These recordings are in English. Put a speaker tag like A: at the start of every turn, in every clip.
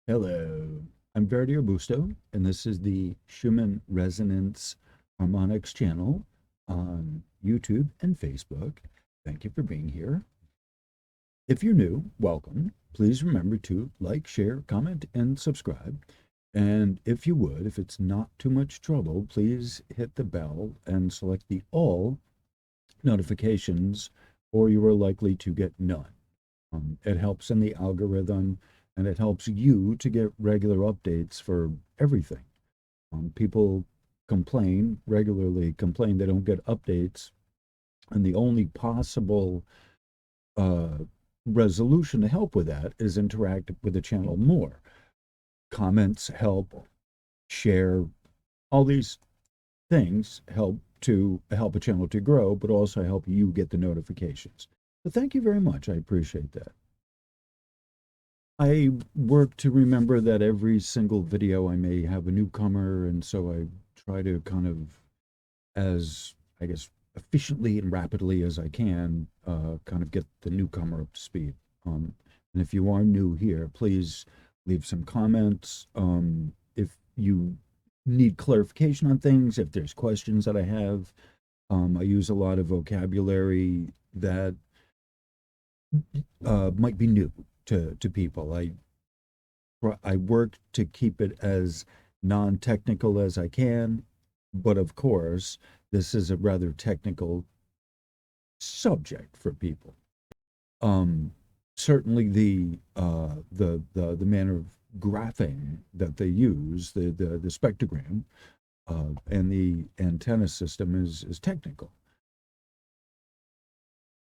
A: Hello, I'm VertArbusto, and this is the Schumann Resonance Harmonics channel on YouTube and Facebook. Thank you for being here. If you're new, welcome. Please remember to like, share, comment, and subscribe. And if you would, if it's not too much trouble, please hit the bell and select the all notifications, or you are likely to get none. It helps in the algorithm and it helps you to get regular updates for everything. People regularly complain they don't get updates, and the only possible uh, resolution to help with that is interact with the channel more. Comments help, share, all these things help a channel to grow, but also help you get the notifications. So thank you very much. I appreciate that. I work to remember that every single video I may have a newcomer, and so I try to kind of, as I guess, efficiently and rapidly as I can, kind of get the newcomer up to speed. And if you are new here, please leave some comments. If you need clarification on things, if there's questions that I have, I use a lot of vocabulary that might be new to people. I work to keep it as non-technical as I can, but of course, this is a rather technical subject for people. Um, Certainly, the manner of graphing that they use, the spectrogram, and the antenna system is technical.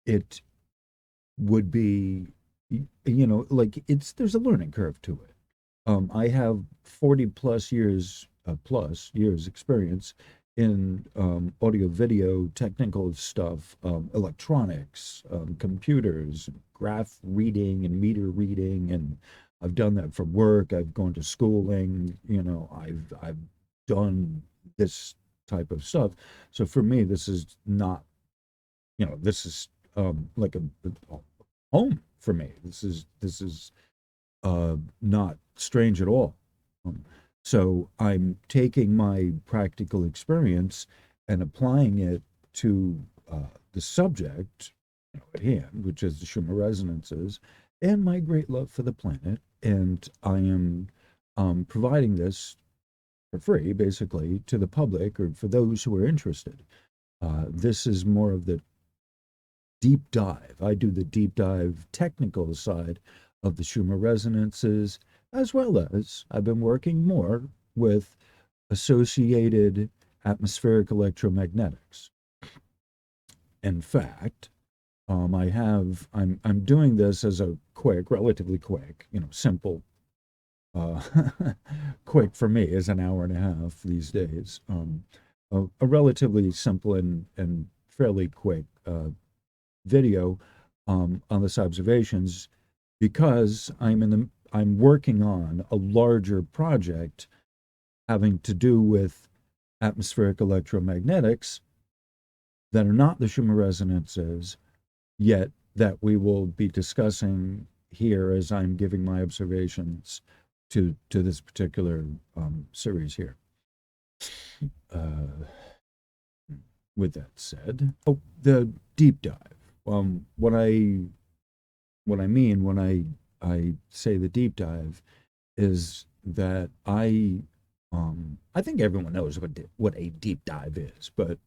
A: It would be, like there's a learning curve to it. I have 40 plus years experience in audio video technical stuff, electronics, computers, graph reading and meter reading, and I've done that for work. I've gone to schooling. I've done this type of stuff. So for me, this is not, this is like a home for me. This is not strange at all. Um, so I'm taking my practical experience and applying it to the subject at hand, which is the Schumann resonances, and my great love for the planet. And I am providing this for free, basically, to the public or for those who are interested. This is more of the deep dive. I do the deep dive technical side of the Schumann resonances, as well as I've been working more with associated atmospheric electromagnetics. In fact, I'm doing this as a relatively quick, simple, uh, quick for me is an hour and a half these days. A relatively simple and fairly quick video on this observations, because I'm working on a larger project having to do with atmospheric electromagnetics that are not the Schumann resonances yet, that we will be discussing here as I'm giving my observations to this particular series here. Uh, with that said, the deep dive. What I mean when I say the deep dive is that I think everyone knows what a deep dive is, but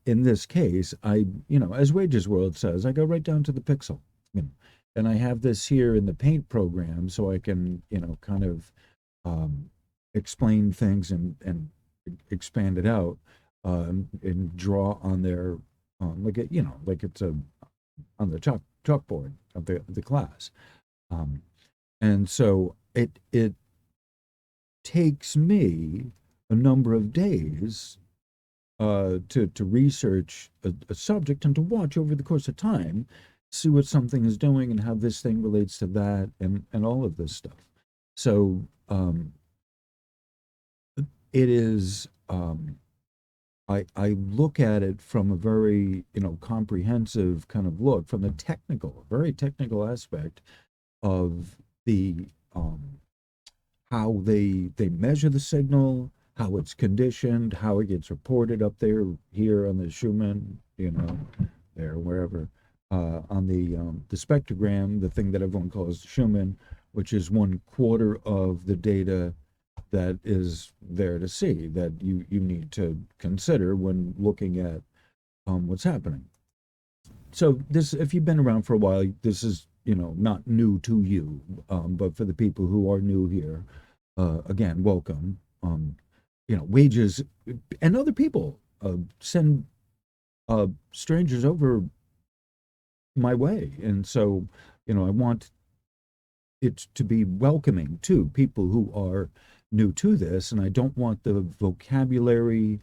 A: in this case, as Wages World says, I go right down to the pixel, and I have this here in the Paint program, so I can kind of explain things and expand it out, and draw on their like it's a on the chalkboard of the class. And so it takes me a number of days to research a subject and to watch over the course of time, see what something is doing and how this thing relates to that, and all of this stuff. So it is I look at it from a very comprehensive kind of look, from the very technical aspect of the how they measure the signal, how it's conditioned, how it gets reported up there, here on the Schumann, there, wherever, on the spectrogram, the thing that everyone calls Schumann, which is 1/4 of the data that is there to see, that you need to consider when looking at what's happening. So this, if you've been around for a while, this is not new to you, but for the people who are new here, again, welcome. Wages and other people send strangers over my way, and so I want it to be welcoming to people who are new to this, and I don't want the vocabulary.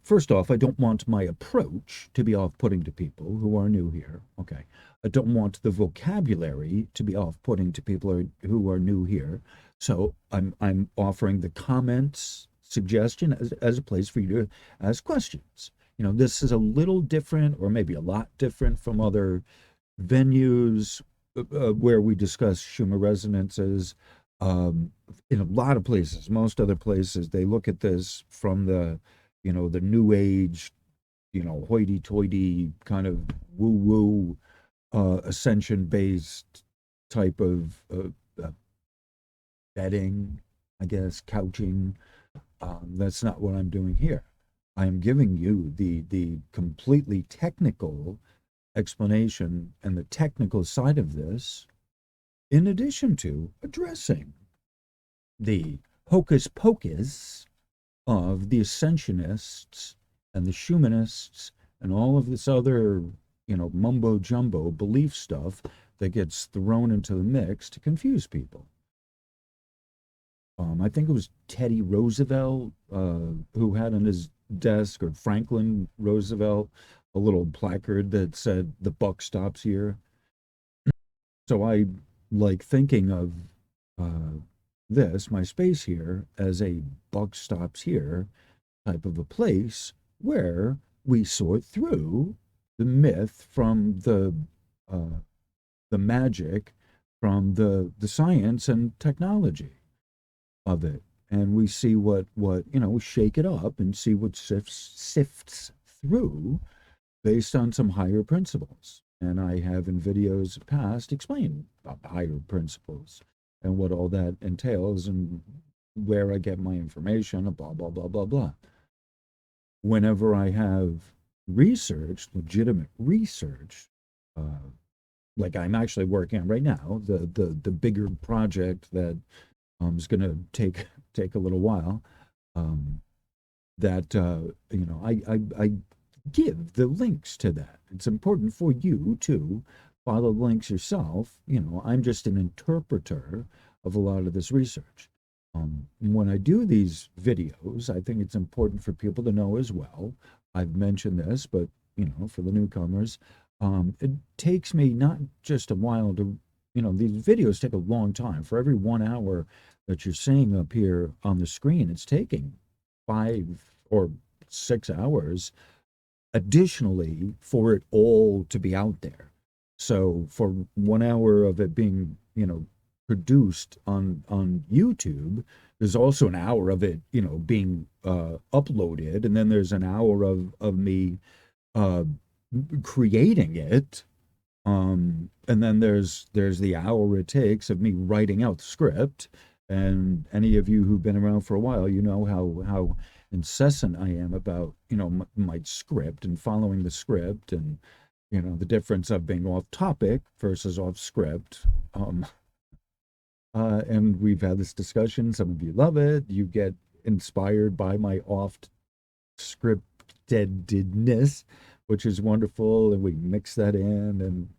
A: First off, I don't want my approach to be off-putting to people who are new here. Okay. I don't want the vocabulary to be off-putting to people who are new here. So I'm offering the comments suggestion as a place for you to ask questions. This is a little different, or maybe a lot different, from other venues where we discuss Schumann resonances. In a lot of places, most other places, they look at this from the new age, hoity-toity kind of woo-woo, ascension-based type of betting, I guess, couching. That's not what I'm doing here. I am giving you the completely technical explanation and the technical side of this, in addition to addressing the hocus pocus of the Ascensionists and the Schumannists and all of this other, mumbo jumbo belief stuff that gets thrown into the mix to confuse people. I think it was Teddy Roosevelt who had on his desk, or Franklin Roosevelt, a little placard that said, "The buck stops here." So I like thinking of my space here, as a buck stops here type of a place where we sort through the myth from the magic, from the science and technology of it, and we see what we shake it up and see what sifts through based on some higher principles. And I have in videos past explained about higher principles and what all that entails and where I get my information, blah, blah, blah, blah, blah. Whenever I have research, legitimate research, like I'm actually working on right now, the bigger project that is going to take a little while, that I give the links to that. It's important for you to follow the links yourself. I'm just an interpreter of a lot of this research. When I do these videos, I think it's important for people to know as well. I've mentioned this, but for the newcomers, it takes me not just a while to, these videos take a long time. For every 1 hour that you're seeing up here on the screen, it's taking 5 or 6 hours additionally for it all to be out there. So for 1 hour of it being, produced on YouTube, there's also an hour of it, being uploaded, and then there's an hour of me creating it. And then there's the hour it takes of me writing out the script. And any of you who've been around for a while, how incessant I am about, my script and following the script, and, the difference of being off topic versus off script. And we've had this discussion. Some of you love it. You get inspired by my off scriptedness, which is wonderful. And we mix that in, and,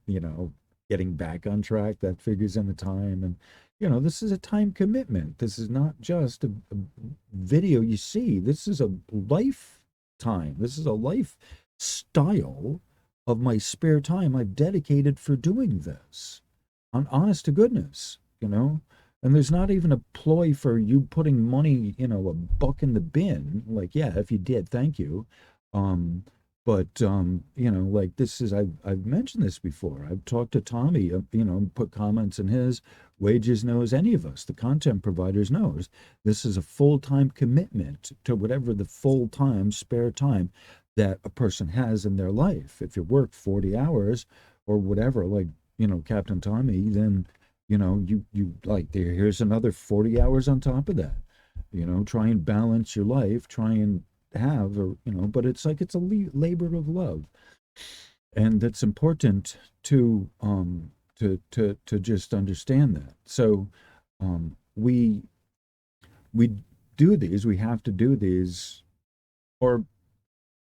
A: getting back on track, that figures in the time. And, this is a time commitment. This is not just a video you see. This is a lifetime. This is a lifestyle of my spare time I've dedicated for doing this. I'm honest to goodness, and there's not even a ploy for you putting money, a buck in the bin. Like, yeah, if you did, thank you. But you know, like this is I've mentioned this before. I've talked to Tommy, you know, put comments in his wages knows any of us, the content providers knows. This is a full-time commitment to whatever the full-time spare time that a person has in their life. If you work 40 hours or whatever, like, you know, Captain Tommy, then you know, you like here's another 40 hours on top of that. You know, try and balance your life, try and have, or you know, but it's like it's a labor of love, and that's important to just understand that. So we we do these, we have to do these, or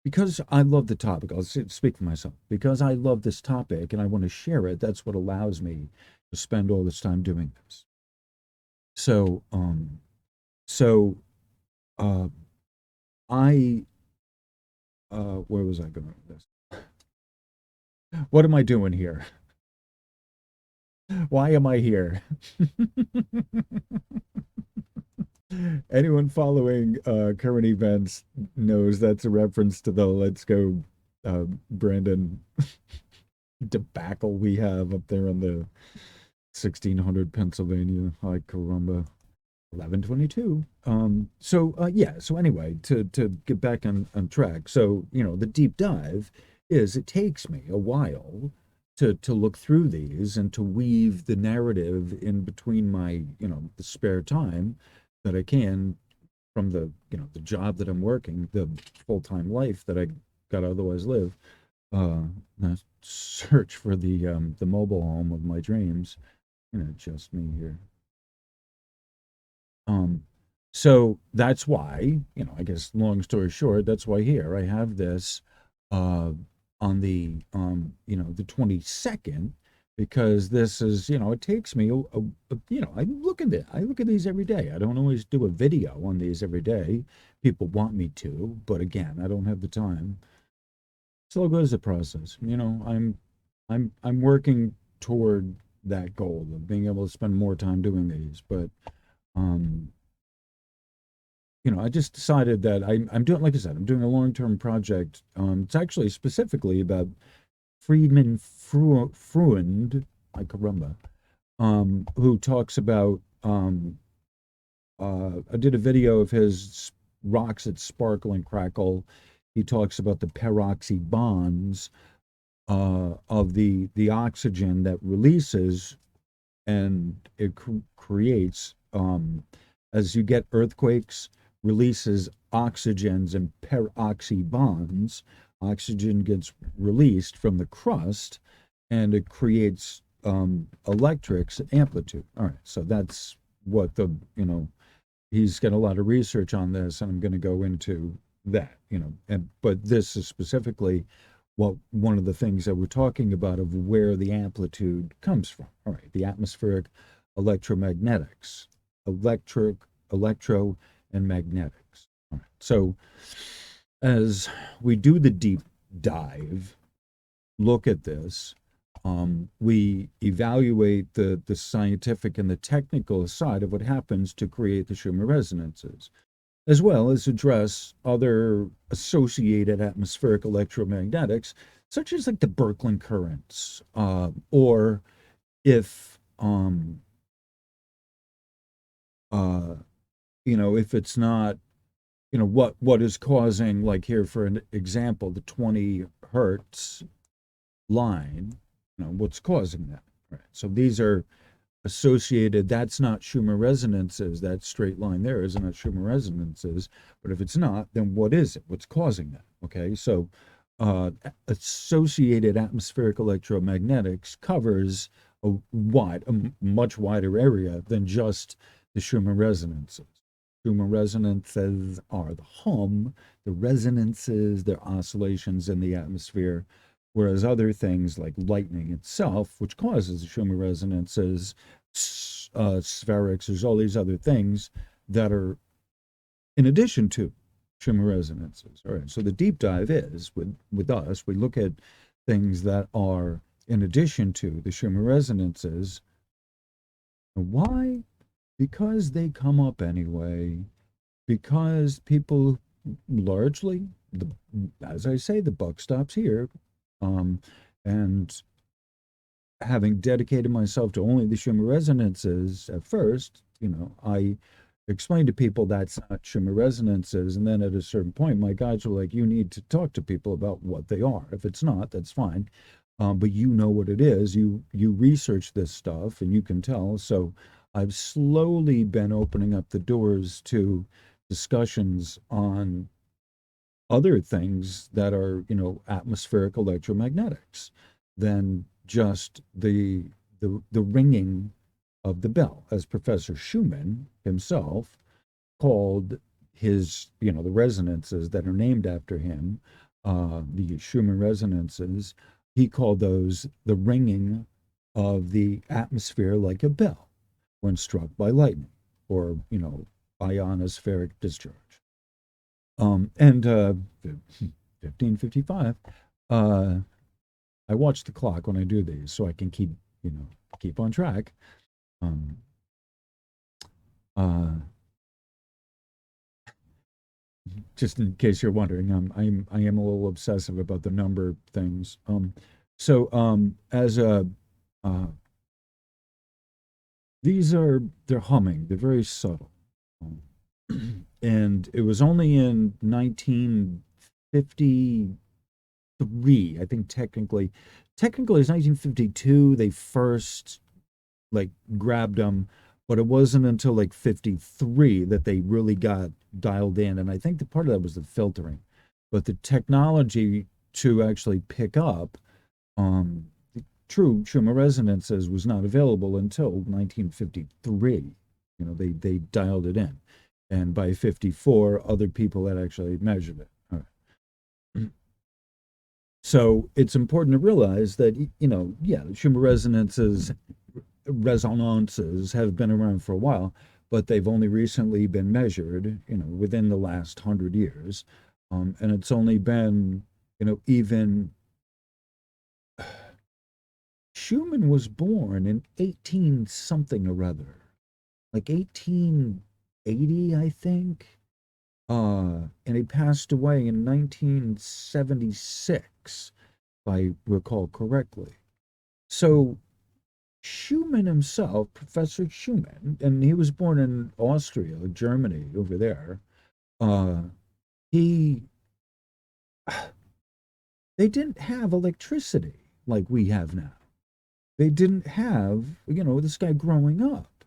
A: because I love the topic. I'll speak for myself. Because I love this topic and I want to share it, that's what allows me to spend all this time doing this. So so uh I where was I going with this? What am I doing here? Why am I here? Anyone following current events knows that's a reference to the Let's Go Brandon debacle we have up there on the 1600 Pennsylvania. Hi, caramba. 1122. Yeah, so anyway, to get back on track. So, you know, the deep dive is it takes me a while to look through these and to weave the narrative in between my, you know, the spare time that I can from the, you know, the job that I'm working, the full-time life that I gotta otherwise live, uh search for the mobile home of my dreams. You know, just me here. Um, so that's why, you know, I guess long story short, that's why here I have this uh on the you know, the 22nd, because this is, you know, it takes me you know, I look at these every day. I don't always do a video on these every day. People want me to, but again, I don't have the time. Still goes the process. You know, I'm working toward that goal of being able to spend more time doing these, but um you know, I just decided that I'm doing, like I said, I'm doing a long-term project. It's actually specifically about Friedman Fruend, I caramba, who talks about, I did a video of his rocks that sparkle and crackle. He talks about the peroxy bonds of the oxygen that releases, and it creates, as you get earthquakes, releases oxygens and peroxy bonds. Oxygen gets released from the crust and it creates electrics amplitude. All right, so that's what the, you know, he's got a lot of research on this, and I'm going to go into that, you know, and but this is specifically what one of the things that we're talking about of where the amplitude comes from. All right, the atmospheric electromagnetics, electric, electro, and magnetics. All right, so as we do the deep dive, look at this, we evaluate the scientific and the technical side of what happens to create the Schumann resonances, as well as address other associated atmospheric electromagnetics, such as like the Birkeland currents, or if uh, you know, if it's not, you know, what is causing, like here for an example, the 20 hertz line, you know, what's causing that? Right. So these are associated. That's not Schumann resonances. That straight line there is not Schumann resonances. But if it's not, then what is it? What's causing that? Okay, so associated atmospheric electromagnetics covers a much wider area than just the Schumann resonances. Schumann resonances are the hum, the resonances, the oscillations in the atmosphere, whereas other things like lightning itself, which causes the Schumann resonances, spherics, there's all these other things that are in addition to Schumann resonances. All right, so the deep dive is with us, we look at things that are in addition to the Schumann resonances. Why? Because they come up anyway. Because people largely, as I say, the buck stops here. And having dedicated myself to only the Schumann resonances at first, I explained to people that's not Schumann resonances. And then at a certain point, my guides were like, you need to talk to people about what they are. If it's not, that's fine. But you know what it is. You research this stuff and you can tell. So I've slowly been opening up the doors to discussions on other things that are, atmospheric electromagnetics than just the ringing of the bell, as Professor Schumann himself called his, the resonances that are named after him, the Schumann resonances. He called those the ringing of the atmosphere like a bell when struck by lightning, or ionospheric discharge. And 15:55. I watch the clock when I do these so I can keep on track. Um, uh, just in case you're wondering, I am a little obsessive about the number things. As a they're humming. They're very subtle. And it was only in 1953, I think technically it's 1952 they first like grabbed them, but it wasn't until like 53 that they really got dialed in. And I think the part of that was the filtering, but the technology to actually pick up true Schumann resonances was not available until 1953. They dialed it in, and by 54 other people had actually measured it. All right. So it's important to realize that, Schumann resonances have been around for a while, but they've only recently been measured, within the last 100 years. And it's only been, even Schumann was born in 18 something or other, like 1880, I think. And he passed away in 1976, if I recall correctly. So Schumann himself, Professor Schumann, and he was born in Austria, Germany, over there. He they didn't have electricity like we have now. They didn't have, this guy growing up.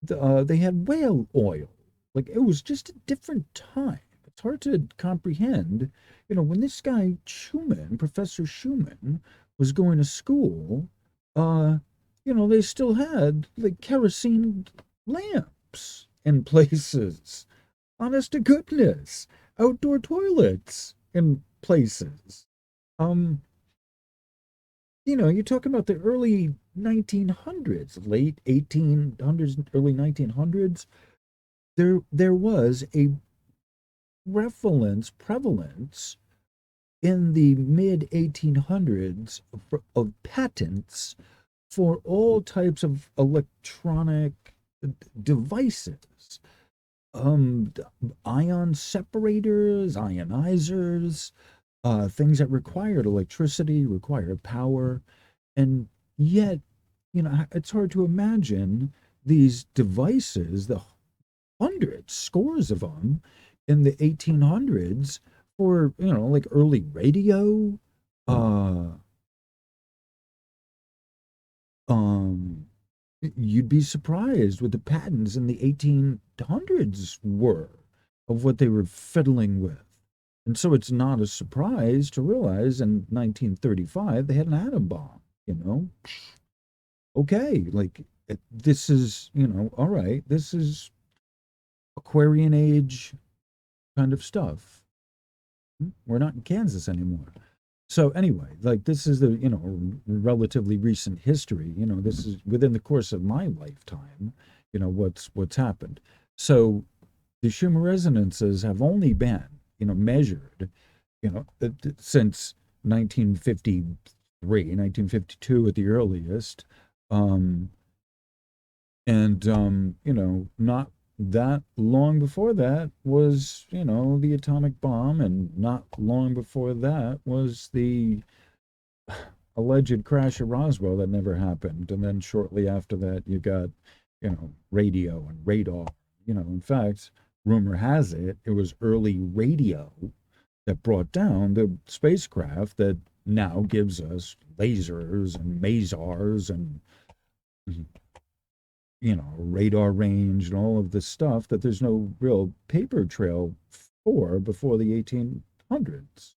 A: They had whale oil. Like, it was just a different time. It's hard to comprehend. When this guy Schumann, Professor Schumann, was going to school, they still had like kerosene lamps in places. Honest to goodness, outdoor toilets in places. You're talking about the early 1900s, late 1800s, early 1900s. There was a prevalence in the mid 1800s of patents for all types of electronic devices, ion separators, ionizers, things that required electricity, required power. And yet, it's hard to imagine these devices, the hundreds, scores of them in the 1800s for, like early radio. You'd be surprised what the patents in the 1800s were of what they were fiddling with. And so it's not a surprise to realize in 1935 they had an atom bomb. Okay, like this is, all right, this is Aquarian age kind of stuff. We're not in Kansas anymore. So anyway, like this is the, relatively recent history. This is within the course of my lifetime, what's happened. So the Schumann resonances have only been, measured, since 1953, 1952 at the earliest. And not that long before that was, the atomic bomb, and not long before that was the alleged crash of Roswell that never happened. And then shortly after that, you got, radio and radar. In fact, rumor has it, it was early radio that brought down the spacecraft that now gives us lasers and masars and, radar range and all of this stuff that there's no real paper trail for before the 1800s.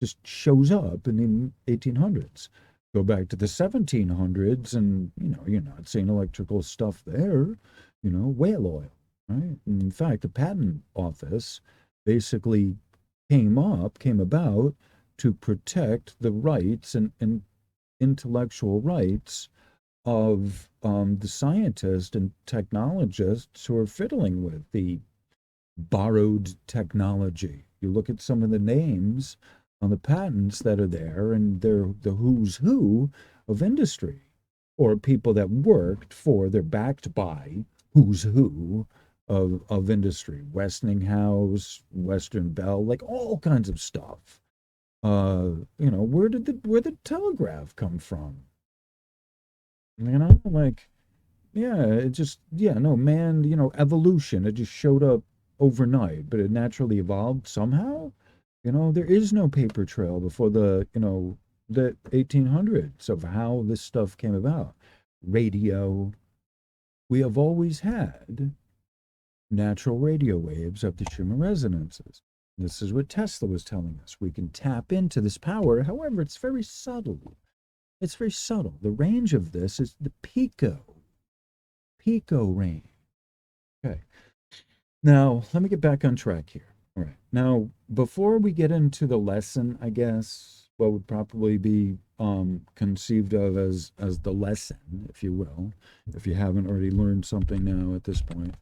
A: Just shows up in the 1800s. Go back to the 1700s, and you're not seeing electrical stuff there. Whale oil, right? And in fact, the patent office basically came about to protect the rights and intellectual rights of the scientists and technologists who are fiddling with the borrowed technology. You look at some of the names on the patents that are there, and they're the who's who of industry, or people that worked for, they're backed by who's who of industry. Westinghouse, Western Bell, like all kinds of stuff. Where did the telegraph come from? Like, yeah, it just, yeah, no, man, evolution, it just showed up overnight, but it naturally evolved somehow. There is no paper trail before the 1800s of how this stuff came about. Radio, we have always had natural radio waves of the Schumann resonances. This is what Tesla was telling us. We can tap into this power. However, it's very subtle. It's very subtle. The range of this is the pico range. Okay. Now, let me get back on track here. All right. Now, before we get into the lesson, I guess what would probably be conceived of as the lesson, if you will, if you haven't already learned something now at this point.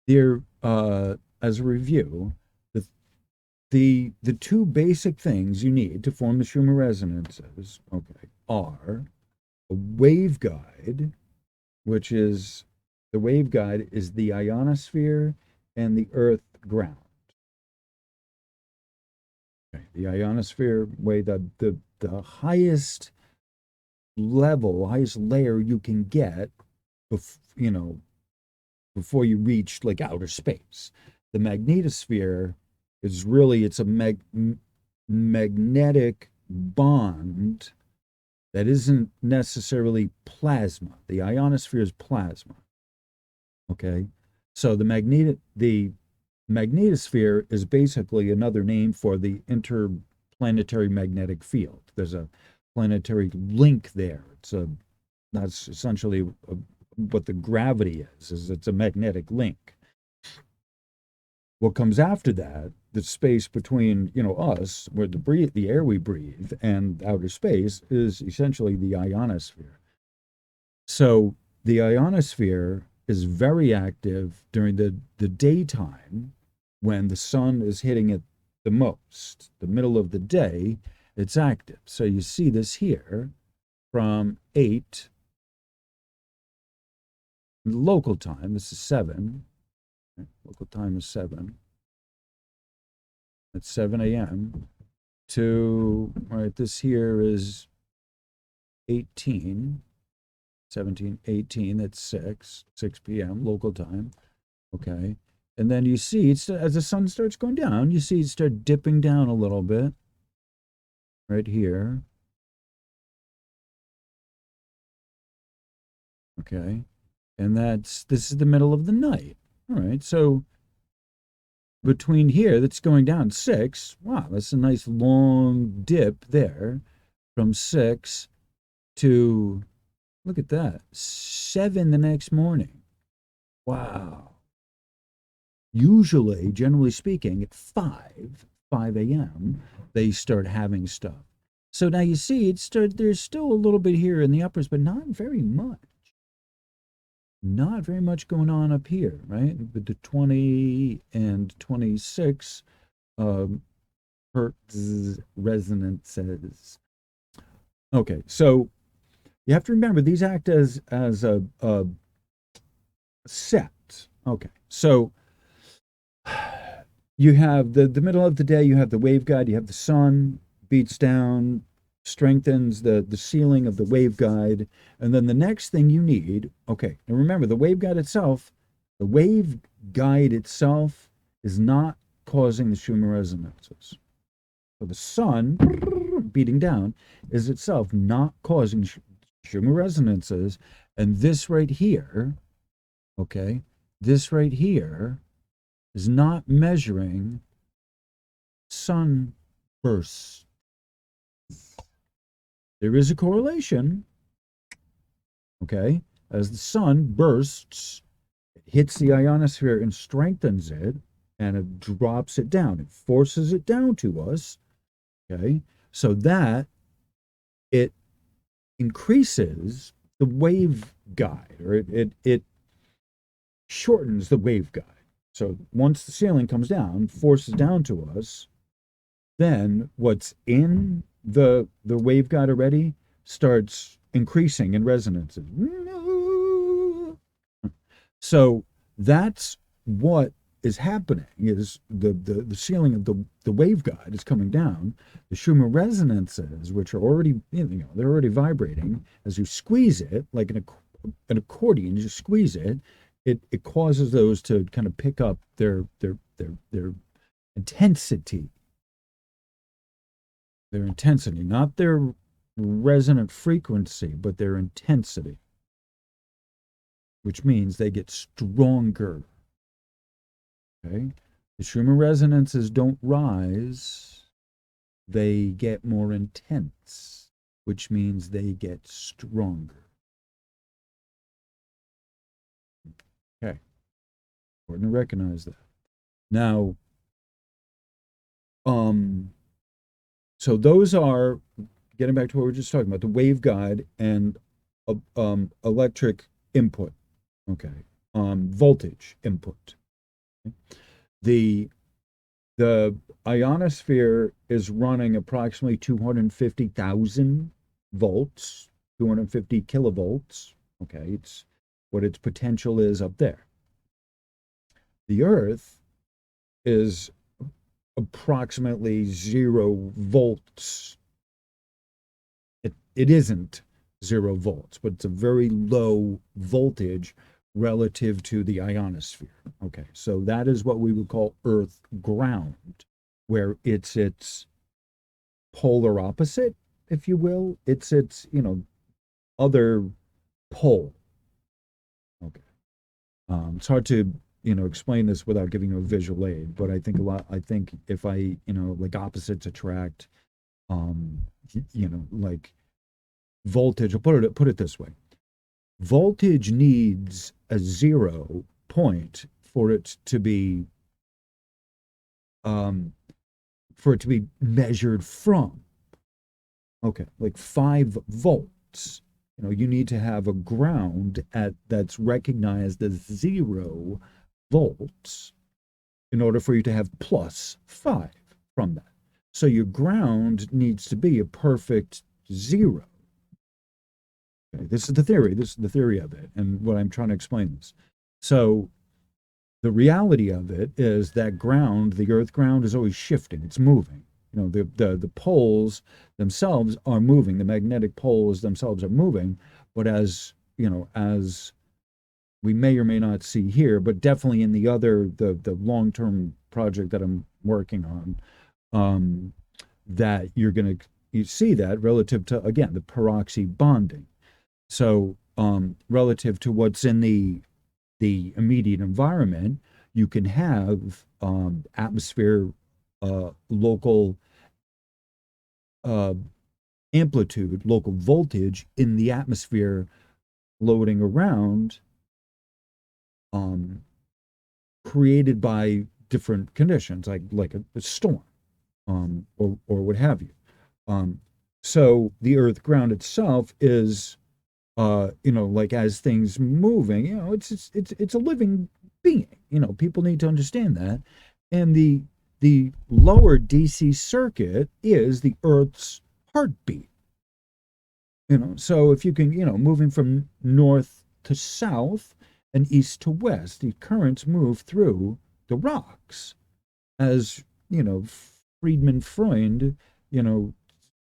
A: Here, as a review, the two basic things you need to form the Schumann resonances, okay, are a waveguide, which is the waveguide is the ionosphere and the earth ground. Okay, the ionosphere, the highest level, highest layer you can get, before you reach like outer space. The magnetosphere is really, it's a magnetic bond that isn't necessarily plasma. The ionosphere is plasma. Okay, so the magnetosphere is basically another name for the interplanetary magnetic field. There's a planetary link there. That's essentially what the gravity is it's a magnetic link. What comes after that, the space between us, where the air we breathe, and outer space, is essentially the ionosphere. So the ionosphere is very active during the daytime, when the sun is hitting it the most. The middle of the day, it's active. So you see this here from 8 local time. This is 7. Local time is 7. It's 7 a.m. to, right, this here is 18, 17, 18, that's 6 p.m. local time. Okay. And then you see, as the sun starts going down, you see it start dipping down a little bit right here. Okay. And this is the middle of the night. All right. So between here, that's going down 6. Wow, that's a nice long dip there from 6 to, look at that, 7 the next morning. Wow. Usually, generally speaking, at 5 a.m., they start having stuff. So now you see, there's still a little bit here in the uppers, but not very much. Not very much going on up here, right? With the 20 and 26 hertz resonances. Okay, so you have to remember these act as a set. Okay, so you have the middle of the day, you have the waveguide, you have the sun, beats down, strengthens the sealing of the waveguide, and then the next thing you need, okay, and remember the waveguide itself is not causing the Schumann resonances. So the sun beating down is itself not causing Schumann resonances, and this right here, okay, this right here is not measuring sunbursts. There is a correlation, okay, as the sun bursts, it hits the ionosphere and strengthens it, and it drops it down. It forces it down to us, okay, so that it increases the waveguide, or it shortens the waveguide. So once the ceiling comes down, forces down to us, then what's in the waveguide already starts increasing in resonances. So that's what is happening, is the ceiling of the waveguide is coming down. The Schumann resonances, which are already, they're already vibrating, as you squeeze it, like an accordion, you squeeze it, it causes those to kind of pick up their intensity. Their intensity, not their resonant frequency, but their intensity, which means they get stronger. Okay? The Schumann resonances don't rise, they get more intense, which means they get stronger. Okay. Important to recognize that. Now, so those are, getting back to what we were just talking about, the waveguide and electric input, okay, voltage input. Okay. The ionosphere is running approximately 250,000 volts, 250 kilovolts, okay, it's what its potential is up there. The Earth is approximately 0 volts. It isn't 0 volts, but it's a very low voltage relative to the ionosphere. Okay, so that is what we would call Earth ground, where it's its polar opposite, if you will. It's its, other pole. Okay. It's hard to explain this without giving you a visual aid, but I think if I, like opposites attract, like voltage, I'll put it this way. Voltage needs a 0 point for it to be measured from. Okay, like 5 volts. You need to have a ground that's recognized as 0 volts in order for you to have plus 5 from that. So your ground needs to be a perfect 0. Okay, this is the theory. This is the theory of it, and what I'm trying to explain this. So the reality of it is that ground, the Earth ground, is always shifting. It's moving. The poles themselves are moving. The magnetic poles themselves are moving. But as we may or may not see here, but definitely in the long-term project that I'm working on, that you see that relative to, again, the peroxy bonding. So relative to what's in the immediate environment, you can have atmosphere, local amplitude, local voltage in the atmosphere floating around, created by different conditions, like a storm, or what have you. So the Earth ground itself is, like, as things moving, it's a living being. People need to understand that, and the lower DC circuit is the Earth's heartbeat. So if you can, moving from north to south, and east to west. The currents move through the rocks, as Friedman Freund,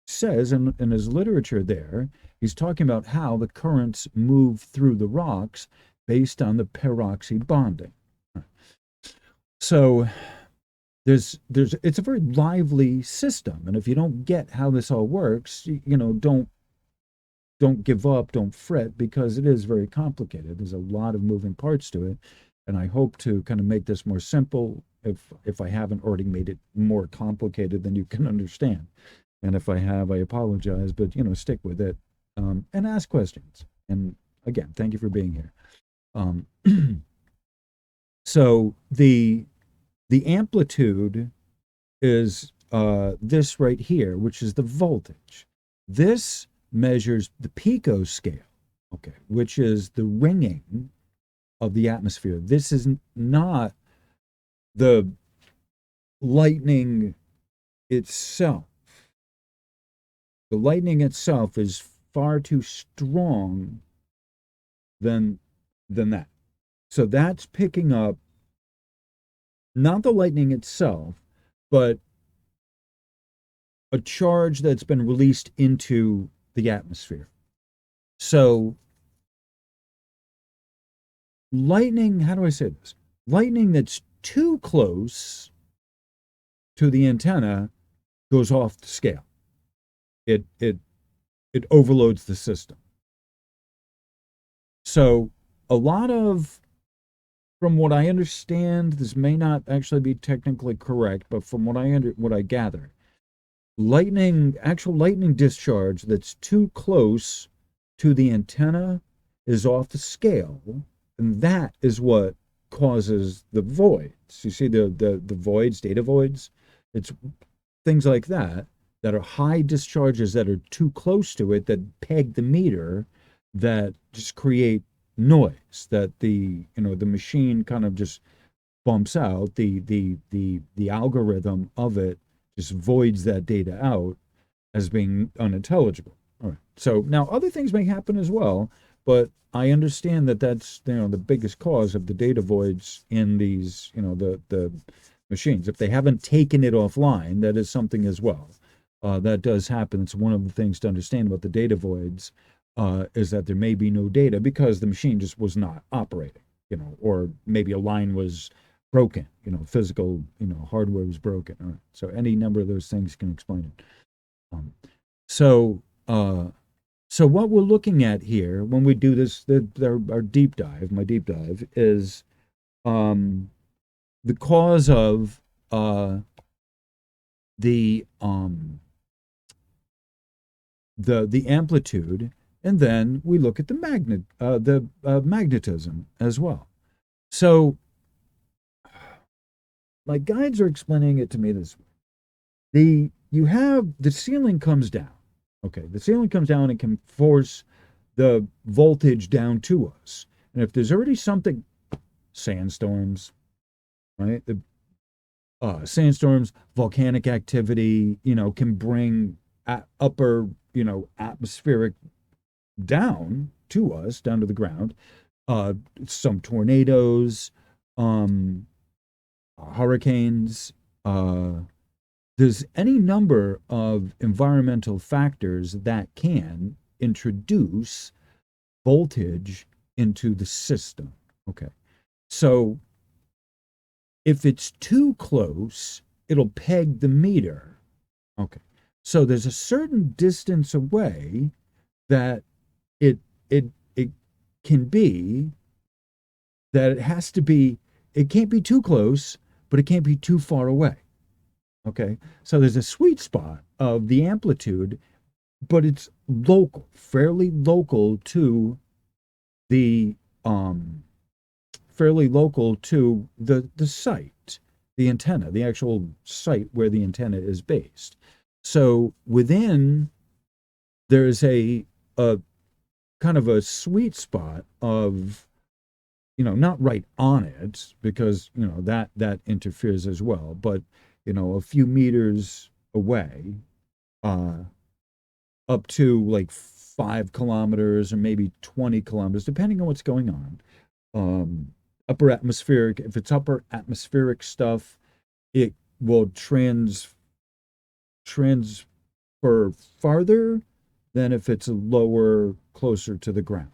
A: says in his literature there. He's talking about how the currents move through the rocks based on the peroxide bonding. So it's a very lively system, and if you don't get how this all works, don't give up, don't fret, because it is very complicated. There's a lot of moving parts to it, and I hope to kind of make this more simple. If I haven't already made it more complicated than you can understand, and if I have, I apologize. But stick with it, and ask questions. And again, thank you for being here. So the amplitude is this right here, which is the voltage. This measures the picoscale, okay, which is the ringing of the atmosphere. This is not the lightning itself. The lightning itself is far too strong than that. So that's picking up not the lightning itself, but a charge that's been released into the atmosphere. So lightning, how do I say this? Lightning that's too close to the antenna goes off the scale. It overloads the system. So a lot of, from what I understand, this may not actually be technically correct, but from what I gather, actual lightning discharge that's too close to the antenna is off the scale, and that is what causes the voids. You see the voids, data voids? It's things like that are high discharges that are too close to it, that peg the meter, that just create noise, that the machine kind of just bumps out. The algorithm of it just voids that data out as being unintelligible. All right. So now other things may happen as well, but I understand that that's the biggest cause of the data voids in these the machines. If they haven't taken it offline, that is something as well. That does happen. It's one of the things to understand about the data voids, is that there may be no data because the machine just was not operating, or maybe a line was broken, physical, hardware was broken. All right. So any number of those things can explain it. So what we're looking at here when we do this, our deep dive, my deep dive, is the cause of the amplitude, and then we look at the magnetism as well. So my guides are explaining it to me this way. The ceiling comes down. Okay, the ceiling comes down and can force the voltage down to us. And if there's already something, sandstorms, right? Sandstorms, volcanic activity, can bring upper, atmospheric down to us, down to the ground. Some tornadoes, hurricanes, there's any number of environmental factors that can introduce voltage into the system. Okay. So if it's too close, it'll peg the meter. Okay. So there's a certain distance away that it can be, that it has to be, it can't be too close, but it can't be too far away. Okay, so there's a sweet spot of the amplitude, but it's local, fairly local to the site, the antenna, the actual site where the antenna is based. So within, there's a kind of a sweet spot of, not right on it, because that interferes as well, but a few meters away, up to like 5 kilometers or maybe 20 kilometers, depending on what's going on. upper atmospheric. If it's upper atmospheric stuff, it will transfer farther than if it's lower, closer to the ground.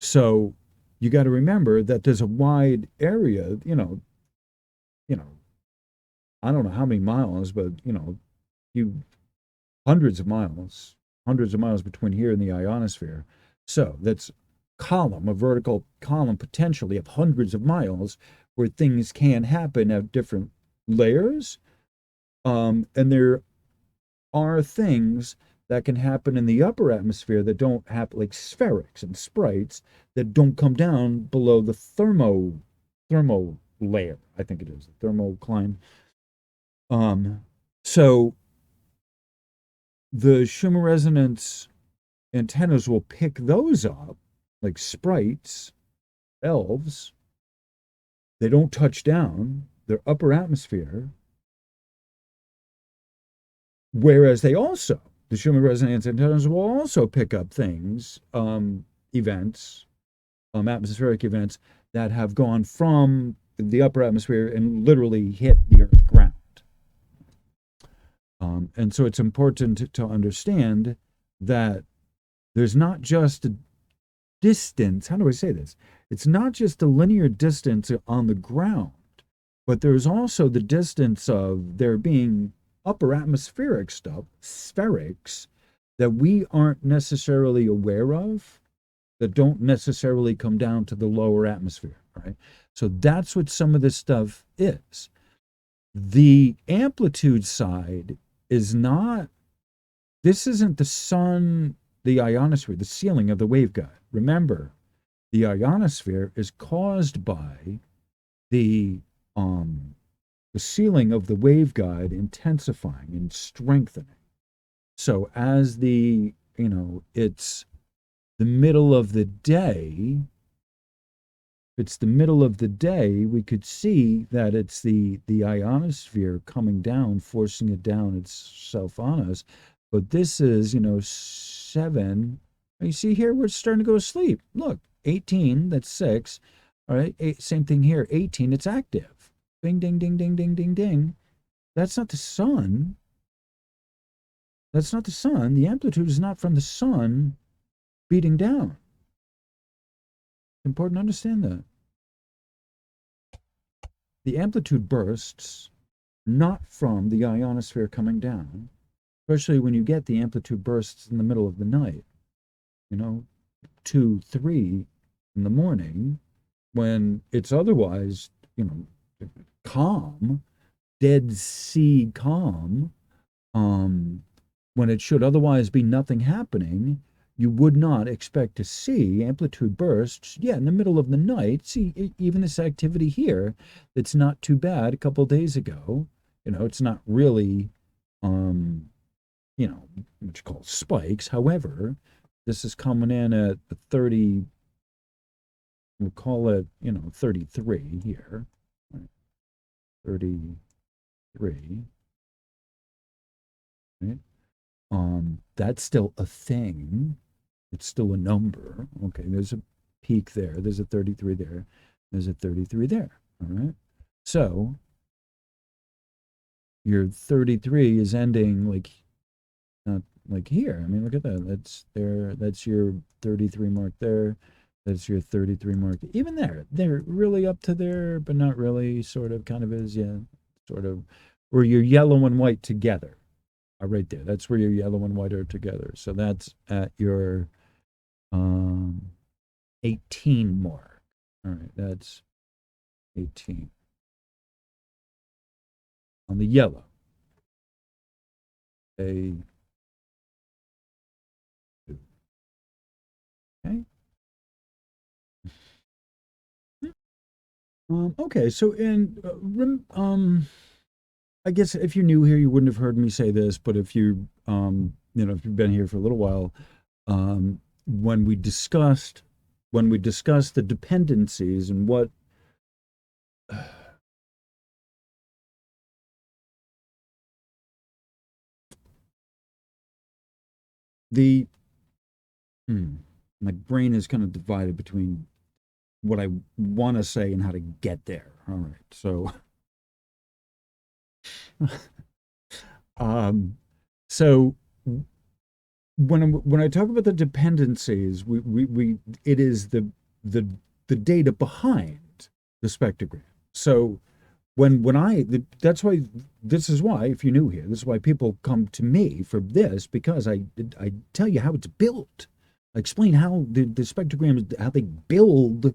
A: So you got to remember that there's a wide area, you know, I don't know how many miles, but you hundreds of miles between here and the ionosphere. So that's a vertical column potentially of hundreds of miles where things can happen at different layers. And there are things that can happen in the upper atmosphere that don't happen, like spherics and sprites that don't come down below the thermo layer. I think it is the thermocline. So the Schumann resonance antennas will pick those up, like sprites, elves. They don't touch down, they're upper atmosphere. Whereas the Schumann resonance antennas will also pick up things, events, atmospheric events that have gone from the upper atmosphere and literally hit the Earth ground. And so it's important to understand that there's not just a distance. How do I say this? It's not just the linear distance on the ground, but there's also the distance of there being upper atmospheric stuff, spherics, that we aren't necessarily aware of, that don't necessarily come down to the lower atmosphere, right? So that's what some of this stuff is. The amplitude side is not, this isn't the sun, the ionosphere, the ceiling of the waveguide. Remember, the ionosphere is caused by the ceiling of the waveguide intensifying and strengthening. So as it's the middle of the day, we could see that it's the ionosphere coming down, forcing it down itself on us. But this is, 7. You see here, we're starting to go to sleep. Look, 18, that's 6. All right, same thing here, 18, it's active. Ding, ding, ding, ding, ding, ding, ding. That's not the sun. That's not the sun. The amplitude is not from the sun beating down. It's important to understand that. The amplitude bursts not from the ionosphere coming down, especially when you get the amplitude bursts in the middle of the night, 2, 3 in the morning, when it's otherwise, calm, dead sea calm, when it should otherwise be nothing happening. You would not expect to see amplitude bursts, in the middle of the night. See, even this activity here, it's not too bad a couple of days ago. It's not really, what you call spikes. However, this is coming in at the 30, we'll call it, 33 here. 33. Right? That's still a thing. It's still a number. Okay, there's a peak there. There's a 33 there. There's a 33 there. All right. So your 33 is ending not like here. I mean, look at that. That's there. That's your 33 mark there. That's your 33 mark. Even there, they're really up to there, but not really. Sort of, kind of is, sort of. Or your yellow and white together. Right there. That's where your yellow and white are together. So that's at your 18 mark. All right, that's 18 on the yellow. Okay. Okay. So I guess if you're new here, you wouldn't have heard me say this, but if if you've been here for a little while, when we discussed the dependencies and what the My brain is kind of divided between what I want to say and how to get there. All right. So, um, so when I talk about the dependencies, we it is the the data behind the spectrogram. So that's why, this is why, if you're new here, this is why people come to me for this, because I tell you how it's built. I explain how the spectrogram, how they build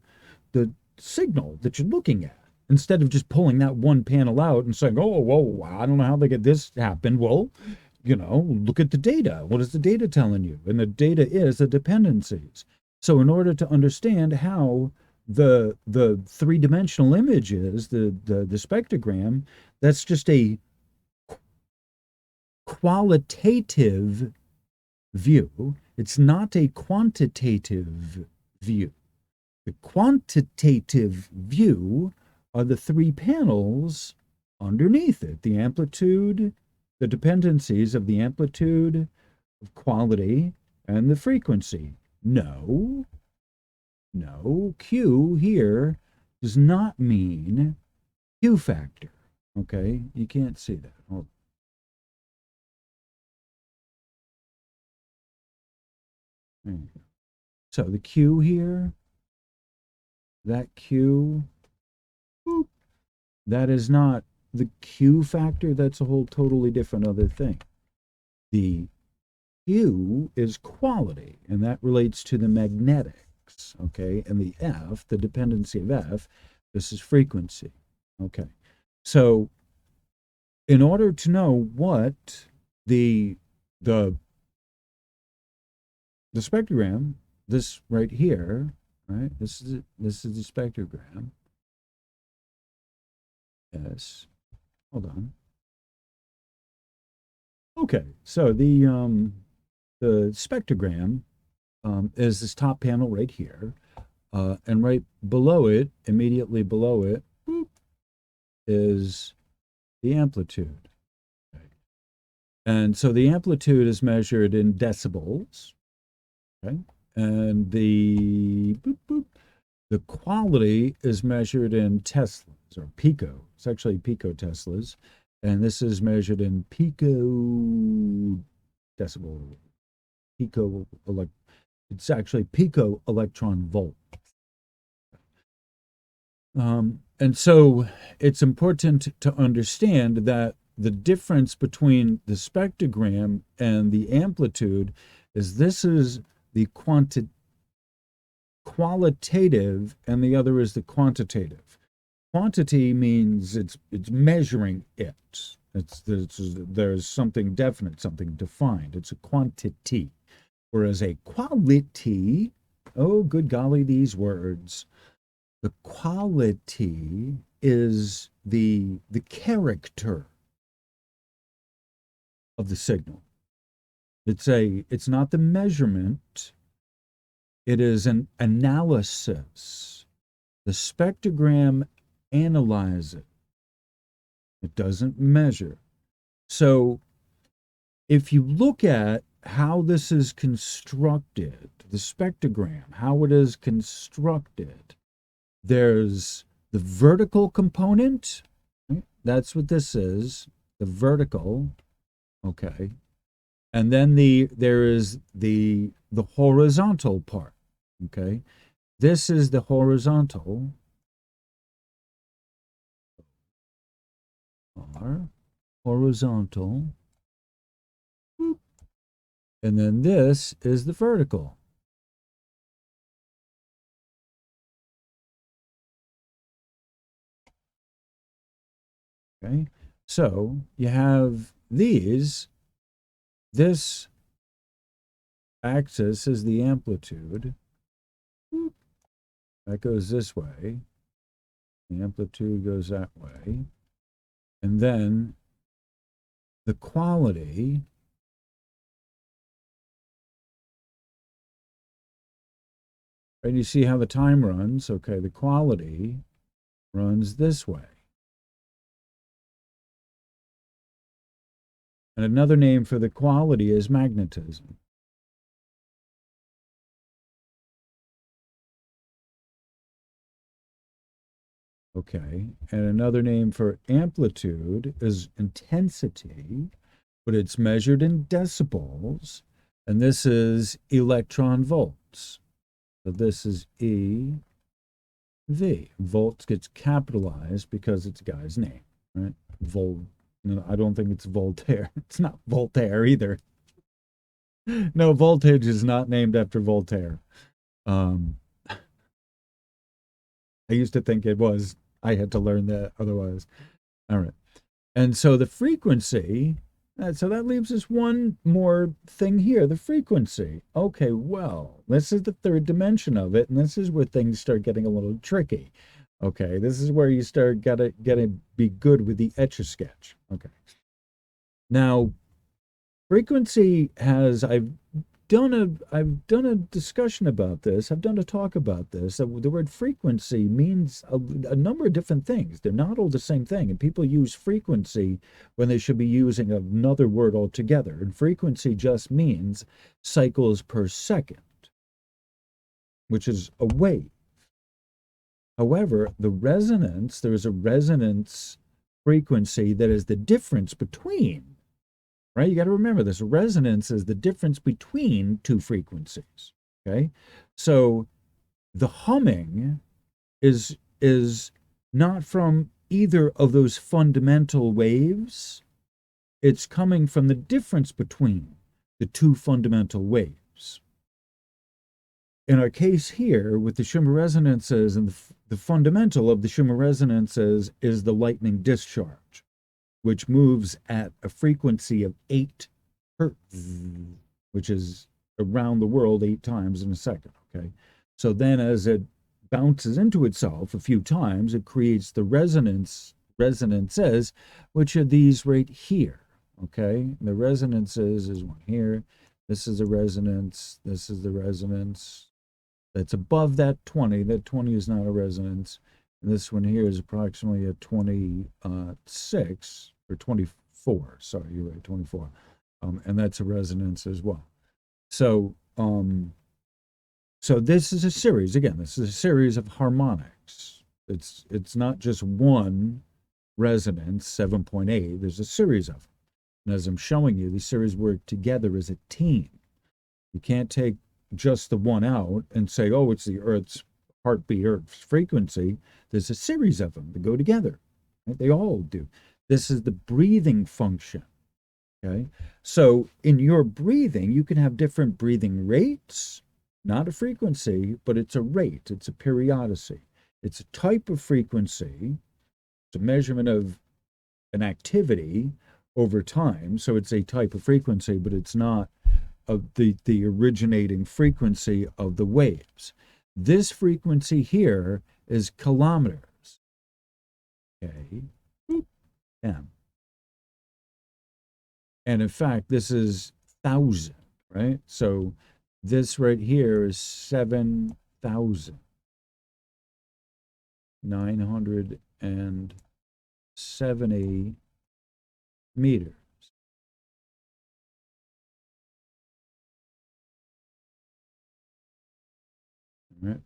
A: the signal that you're looking at, instead of just pulling that one panel out and saying, oh, whoa, I don't know how they get this happen. Well, look at the data. What is the data telling you? And the data is the dependencies. So in order to understand how the three-dimensional image is, the spectrogram, that's just a qualitative view. It's not a quantitative view. The quantitative view are the three panels underneath it: the amplitude, the dependencies of the amplitude, of quality, and the frequency. No, Q here does not mean Q factor. Okay, you can't see that. Hold on. So the Q here, that Q, boop, that is not the Q factor. That's a whole totally different other thing. The Q is quality, and that relates to the magnetics, okay? And the F, the dependency of F, this is frequency, okay? So in order to know what the the spectrogram, this right here, right? This is the spectrogram. Yes. Hold on. Okay. So the spectrogram is this top panel right here. And right below it, immediately below it, boop, is the amplitude. Okay. And so the amplitude is measured in decibels. Okay. And the boop, boop, the quality is measured in Teslas, or pico. It's actually picoteslas. And this is measured in pico decibel, pico, it's actually pico electron volt. And so it's important to understand that the difference between the spectrogram and the amplitude is, this is the qualitative and the other is the quantitative. Quantity means it's measuring it. There's something definite, something defined. It's a quantity. Whereas a quality, oh, good golly, these words. The quality is the character of the signal. It's not the measurement, it is an analysis. The spectrogram analyzes it. It doesn't measure. So if you look at how this is constructed, the spectrogram, how it is constructed, there's the vertical component. Right? That's what this is, the vertical. Okay. And then there is the horizontal part. Okay. This is the horizontal. Horizontal. And then this is the vertical. Okay. So you have these. This axis is the amplitude. That goes this way. The amplitude goes that way. And then the quality and you see how the time runs. Okay, the quality runs this way. And another name for the quality is magnetism. Okay, and another name for amplitude is intensity, but it's measured in decibels, and this is electron volts. So this is EV. Volts gets capitalized because it's a guy's name, right? No, I don't think it's Voltaire. It's not Voltaire either. No, voltage is not named after Voltaire. Um, I used to think it was. I had to learn that otherwise. All right. And so the frequency, so that leaves us one more thing here, the frequency. Okay, well, this is the third dimension of it, and this is where things start getting a little tricky. Okay, this is where you start gotta be good with the Etch-a-Sketch. Okay. Now, frequency has I've done a discussion about this. I've done a talk about this. The word frequency means a number of different things. They're not all the same thing, and people use frequency when they should be using another word altogether. And frequency just means cycles per second, which is a wave. However, there is a resonance frequency that is the difference between. Right? You got to remember this. Resonance is the difference between two frequencies. Okay? So the humming is not from either of those fundamental waves. It's coming from the difference between the two fundamental waves. In our case here with the Schumann resonances, and the fundamental of the Schumann resonances is the lightning discharge, which moves at a frequency of 8 hertz, which is around the world 8 times in a second, okay? So then as it bounces into itself a few times, it creates the resonances, which are these right here, okay? The resonances is one here. This is a resonance. This is the resonance. That's above that 20. That 20 is not a resonance. And this one here is approximately a 26 or 24. Sorry, you're right, 24. And that's a resonance as well. So, so this is a series. Again, this is a series of harmonics. It's not just one resonance, 7.8. There's a series of them. And as I'm showing you, these series work together as a team. You can't take just the one out and say, oh, it's the Earth's heartbeat, Earth's frequency. There's a series of them that go together. Right? They all do. This is the breathing function. Okay. So in your breathing, you can have different breathing rates, not a frequency, but it's a rate. It's a periodicity. It's a type of frequency. It's a measurement of an activity over time. So it's a type of frequency, but it's not of the originating frequency of the waves. This frequency here is kilometers. Okay. M. And in fact, this is 1,000, right? So this right here is 7,970 meters. Right?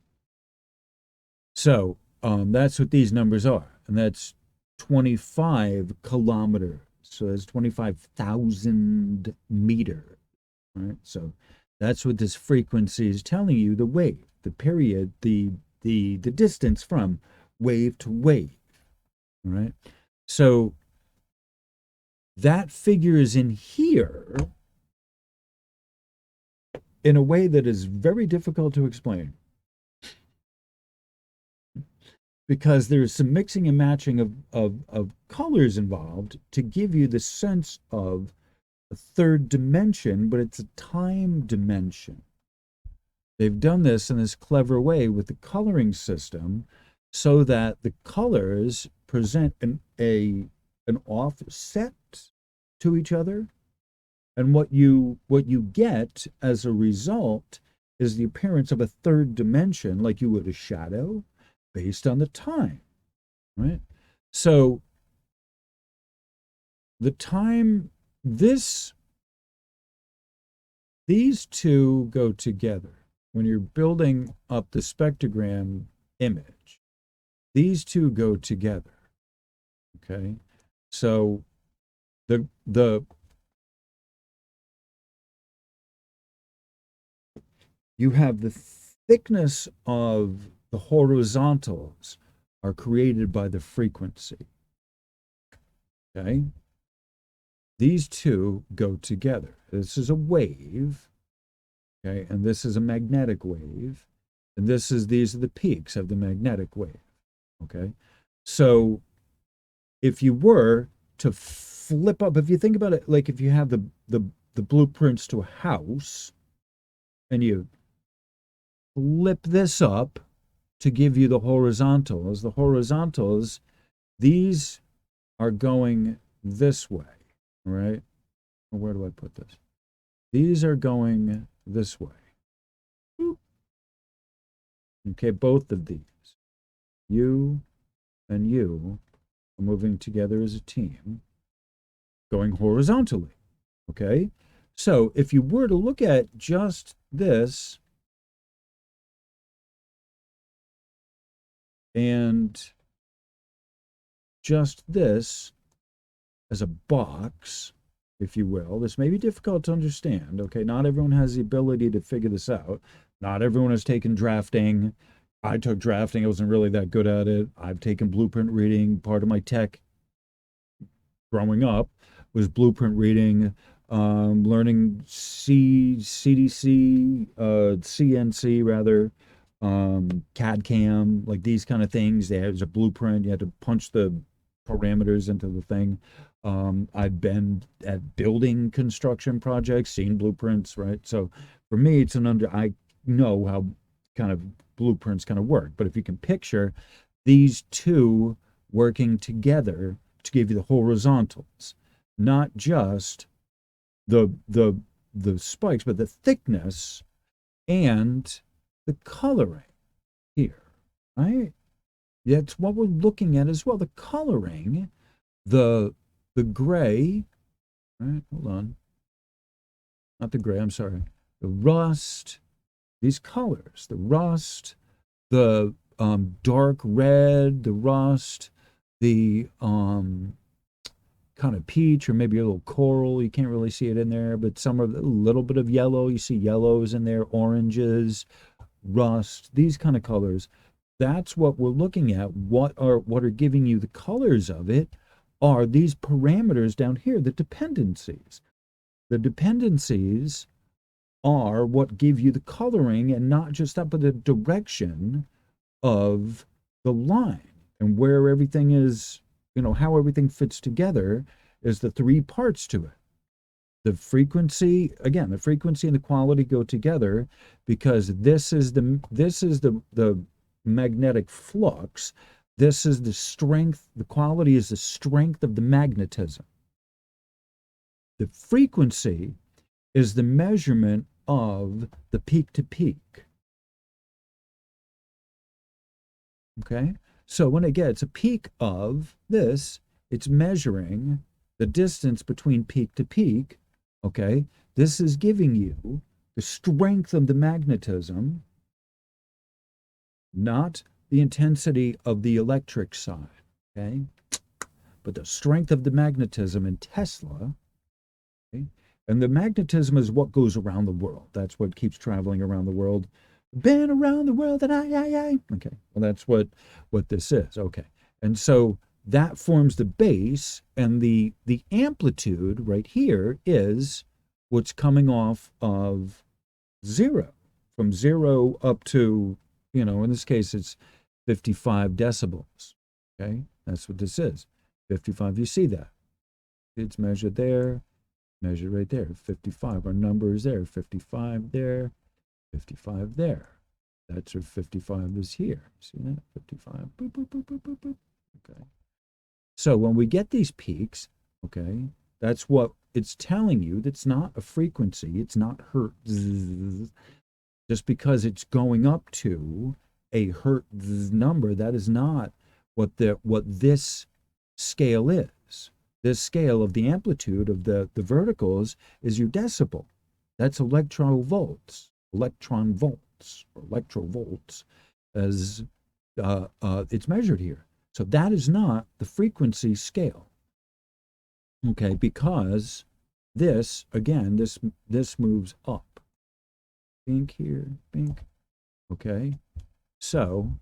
A: So that's what these numbers are. And that's 25 kilometers. So that's 25,000 meters. Right? So that's what this frequency is telling you, the wave, the period, the distance from wave to wave. All right? So that figures in here in a way that is very difficult to explain, because there's some mixing and matching of colors involved to give you the sense of a third dimension, but it's a time dimension. They've done this in this clever way with the coloring system so that the colors present an offset to each other. And what you get as a result is the appearance of a third dimension, like you would a shadow, based on the time, right? So the time, these two go together when you're building up the spectrogram image. these two go together. Okay, so the you have the thickness of the horizontals are created by the frequency. Okay, these two go together. This is a wave, okay, and this is a magnetic wave, and these are the peaks of the magnetic wave. Okay, so if you were to flip up, if you think about it, like if you have the blueprints to a house, and you flip this up to give you the horizontals, these are going this way, right? Where do I put this? These are going this way. Okay, both of these, you and you, are moving together as a team, going horizontally. Okay, so if you were to look at just this and just this as a box, if you will, this may be difficult to understand. Okay, not everyone has the ability to figure this out. Not everyone has taken drafting. I took drafting. I wasn't really that good at it. I've taken blueprint reading. Part of my tech growing up was blueprint reading, learning CDC, CNC rather, CAD CAM, like these kind of things. There's a blueprint. You had to punch the parameters into the thing. I've been at building construction projects, seen blueprints, right? So for me, I know how kind of blueprints kind of work. But if you can picture these two working together to give you the horizontals, not just the spikes, but the thickness and the coloring here, right? That's what we're looking at as well. The coloring, the gray, right? Hold on. Not the gray, I'm sorry. The rust, these colors, the rust, the dark red, the rust, the kind of peach or maybe a little coral. You can't really see it in there, but some of a little bit of yellow. You see yellows in there, oranges, rust, these kind of colors. That's what we're looking at. What are giving you the colors of it are these parameters down here, the dependencies. The dependencies are what give you the coloring, and not just that, but the direction of the line and where everything is, how everything fits together is the three parts to it. The frequency, again, the frequency and the quality go together because this is the magnetic flux. This is the strength. The quality is the strength of the magnetism. The frequency is the measurement of the peak to peak. Okay, so when it gets a peak of this, it's measuring the distance between peak to peak. Okay, this is giving you the strength of the magnetism, not the intensity of the electric side. Okay, but the strength of the magnetism in Tesla. Okay? And the magnetism is what goes around the world. That's what keeps traveling around the world. Been around the world and I. Okay, well, that's what this is. Okay, and so that forms the base, and the amplitude right here is what's coming off of zero, from zero up to, in this case, it's 55 decibels. Okay, that's what this is. 55, you see that. It's measured there, measured right there. 55, our number is there. 55 there, 55 there. That's where 55 is here. See that? 55. Boop, boop, boop, boop, boop, boop. Okay. So when we get these peaks, okay, that's what it's telling you. That's not a frequency. It's not hertz. Just because it's going up to a hertz number, that is not what this scale is. This scale of the amplitude of the verticals is your decibel. That's electron volts, or electrovolts, as it's measured here. So that is not the frequency scale, okay? Because this, again, this moves up. Bink here, bink, okay? So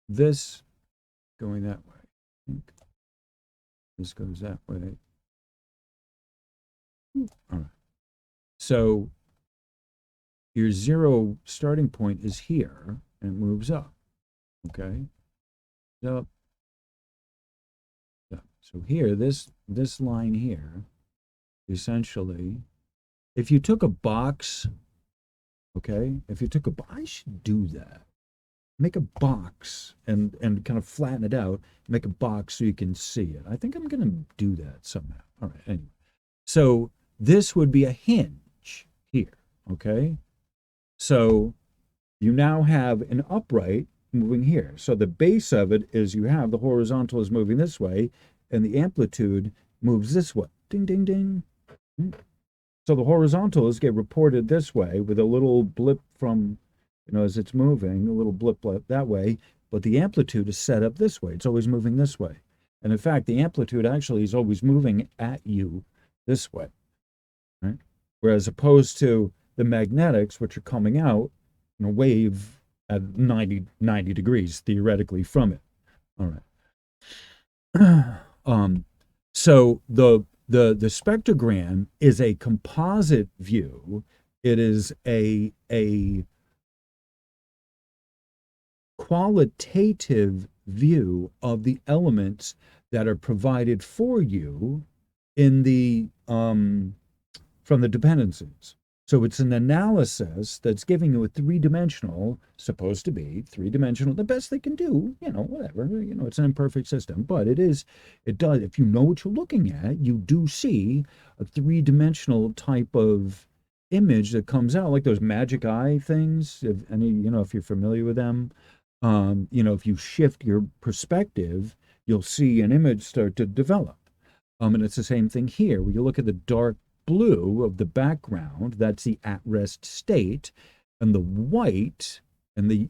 A: this going that way, bink. This goes that way. All right. So your zero starting point is here, and it moves up, okay? Up, up. So here, this line here, essentially, if you took a box, okay, if you took a box, I should do that. Make a box and kind of flatten it out, make a box so you can see it. I think I'm going to do that somehow. All right, anyway. So this would be a hinge here, okay? So you now have an upright moving here. So the base of it is you have the horizontal is moving this way, and the amplitude moves this way. Ding, ding, ding. So the horizontals get reported this way with a little blip from, as it's moving, a little blip that way, but the amplitude is set up this way. It's always moving this way. And in fact, the amplitude actually is always moving at you this way, right? Whereas opposed to the magnetics, which are coming out in a wave at 90 degrees, theoretically, from it. All right. So the spectrogram is a composite view. It is a qualitative view of the elements that are provided for you in the from the dependencies. So it's an analysis that's giving you a three-dimensional, supposed to be three-dimensional, the best they can do, whatever, it's an imperfect system, but it does, if you know what you're looking at, you do see a three-dimensional type of image that comes out, like those magic eye things, if you're familiar with them. If you shift your perspective, you'll see an image start to develop. And it's the same thing here, where you look at the dark blue of the background, that's the at-rest state, and the white and the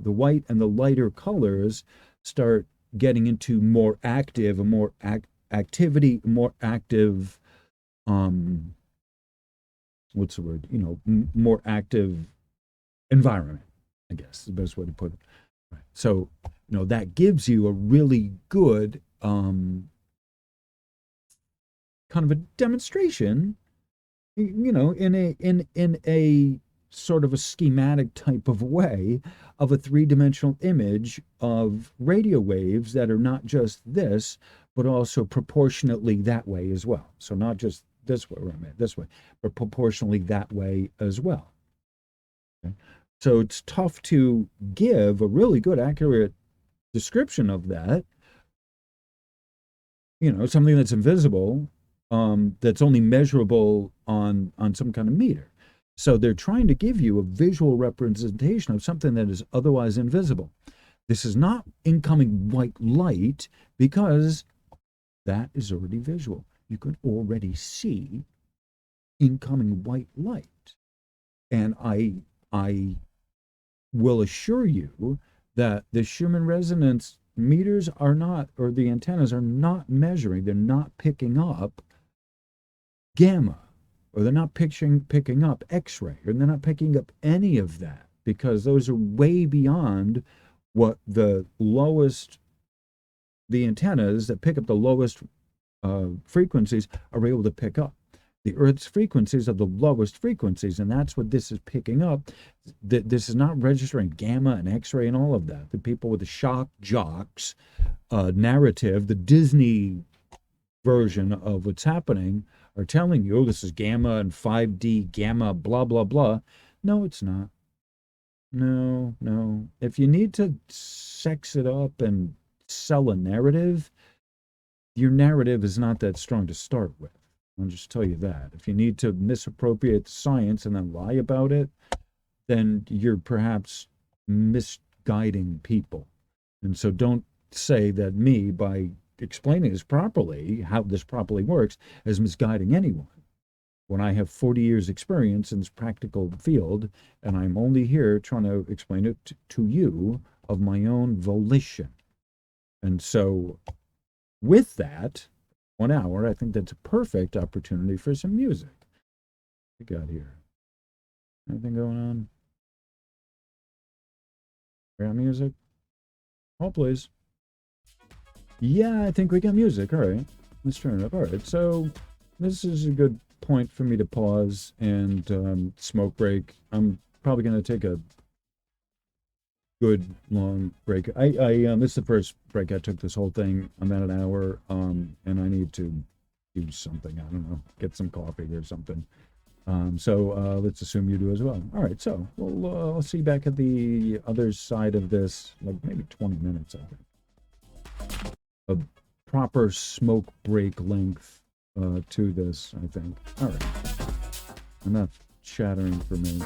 A: white and the lighter colors start getting into more active, activity, more active, what's the word? More active environment, I guess is the best way to put it. Right. So, that gives you a really good kind of a demonstration, in a sort of a schematic type of way of a three-dimensional image of radio waves that are not just this, but also proportionately that way as well. So not just this way, this way, but proportionally that way as well. Okay? So it's tough to give a really good, accurate description of that, something that's invisible, that's only measurable on some kind of meter. So they're trying to give you a visual representation of something that is otherwise invisible. This is not incoming white light because that is already visual. You can already see incoming white light. And I will assure you that the Schumann resonance meters are not, or the antennas are not measuring, they're not picking up gamma, or they're not picking up X-ray, or they're not picking up any of that, because those are way beyond what the antennas that pick up the lowest frequencies are able to pick up. The Earth's frequencies are the lowest frequencies, and that's what this is picking up. This is not registering gamma and X-ray and all of that. The people with the shock jocks narrative, the Disney version of what's happening, are telling you, oh, this is gamma and 5D gamma, blah, blah, blah. No, it's not. No. If you need to sex it up and sell a narrative, your narrative is not that strong to start with. I'll just tell you that. If you need to misappropriate science and then lie about it, then you're perhaps misguiding people. And so don't say that me, by explaining this properly, how this properly works, is misguiding anyone. when I have 40 years experience in this practical field, and I'm only here trying to explain it to you of my own volition. And so with that, 1 hour, I think that's a perfect opportunity for some music. What we got here? Anything going on? We got music? Oh, please. Yeah, I think we got music. All right. Let's turn it up. All right. So this is a good point for me to pause and smoke break. I'm probably going to take a good long break. This is the first break I took this whole thing. I'm at an hour, and I need to do something. I don't know, get some coffee or something. So let's assume you do as well. All right, so I'll see you back at the other side of this, like maybe 20 minutes, I think. A proper smoke break length to this, I think. All right, enough chattering for me.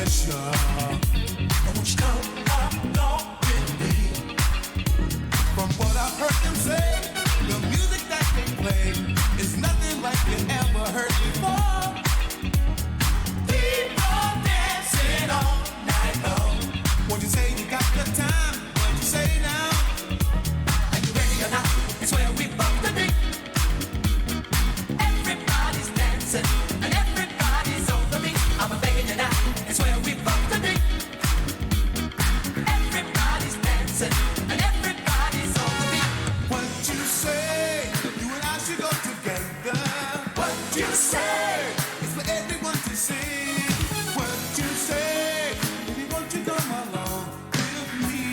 B: pressure. I want you to come along with me. From what I've heard them say, the music that they play is nothing like you ever heard before. People dancing all night long. What you say, you got the time? What you say now? Are you ready or not? It's where we bump the beat. Everybody's dancing and everybody's on the beat. I'm begging you now. It's where we bump the beat. Everybody's dancing and everybody's on the beat. What you say? You and I should go together. What you say? It's for everyone to see. What you say? Baby, won't you come along with me?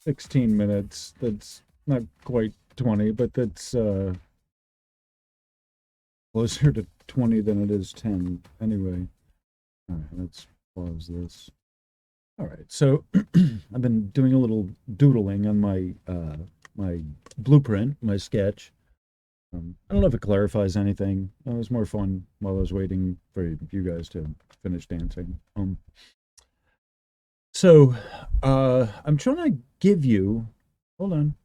A: 16 minutes. That's not quite 20, but that's closer to 20 than it is 10. Anyway, all right, let's pause this. All right, so I've been doing a little doodling on my blueprint, my sketch. I don't know if it clarifies anything. It was more fun while I was waiting for you guys to finish dancing. So I'm trying to give you. Hold on,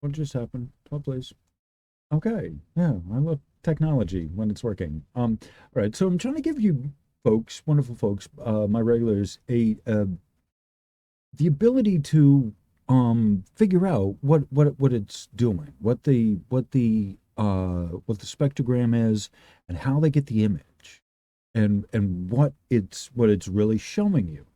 A: what just happened? Oh, please. Okay, yeah, I love technology when it's working. All right, so I'm trying to give you folks, wonderful folks, my regulars, a the ability to figure out what it's doing, what the spectrogram is, and how they get the image, and what it's really showing you.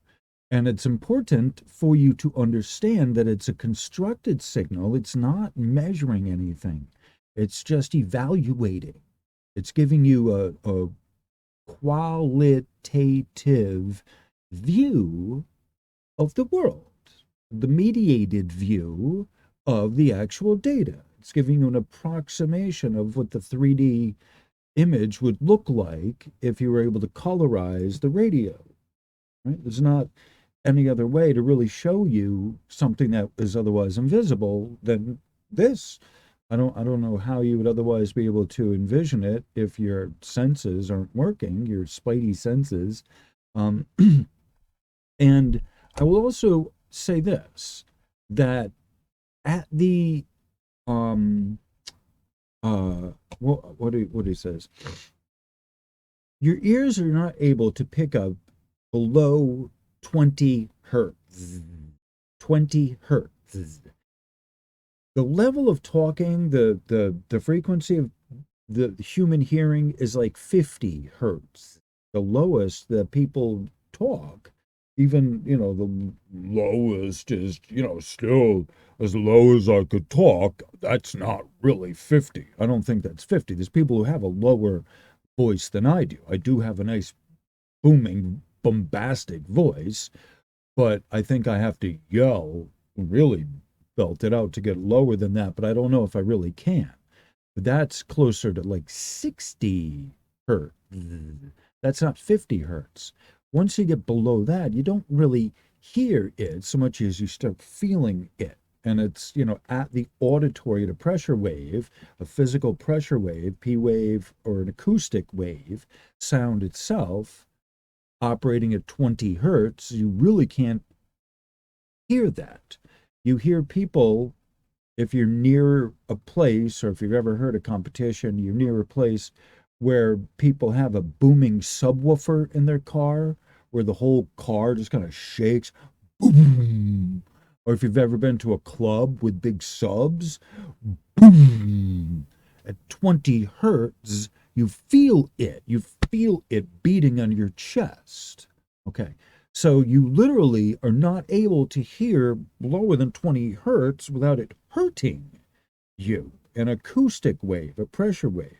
A: And it's important for you to understand that it's a constructed signal. It's not measuring anything. It's just evaluating. It's giving you a qualitative view of the world, the mediated view of the actual data. It's giving you an approximation of what the 3D image would look like if you were able to colorize the radio. Right? There's not any other way to really show you something that is otherwise invisible than this. I don't know how you would otherwise be able to envision it if your senses aren't working, your spidey senses. Um, and I will also say this, that at the what he says, your ears are not able to pick up below 20 hertz. 20 hertz. The level of talking, the frequency of the human hearing is like 50 hertz. The lowest that people talk, even, the lowest is, still as low as I could talk. That's not really 50. I don't think that's 50. There's people who have a lower voice than I do. I do have a nice booming, bombastic voice, but I think I have to yell, really belt it out to get lower than that, but I don't know if I really can. That's closer to like 60 hertz. That's not 50 hertz. Once you get below that, you don't really hear it so much as you start feeling it. And it's, at the auditory, the pressure wave, a physical pressure wave, P wave, or an acoustic wave, sound itself operating at 20 hertz, you really can't hear that. You hear people, if you're near a place, or if you've ever heard a competition, you're near a place where people have a booming subwoofer in their car, where the whole car just kind of shakes. Boom. Or if you've ever been to a club with big subs, boom. At 20 hertz, you feel it. You feel it beating on your chest. Okay. So you literally are not able to hear lower than 20 hertz without it hurting you. An acoustic wave, a pressure wave,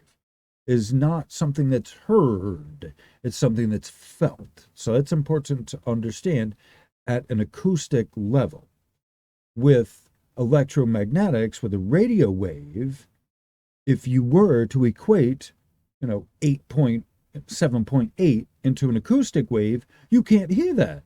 A: is not something that's heard. It's something that's felt. So it's important to understand at an acoustic level. With electromagnetics, with a radio wave, if you were to equate, 7.8 into an acoustic wave, you can't hear that.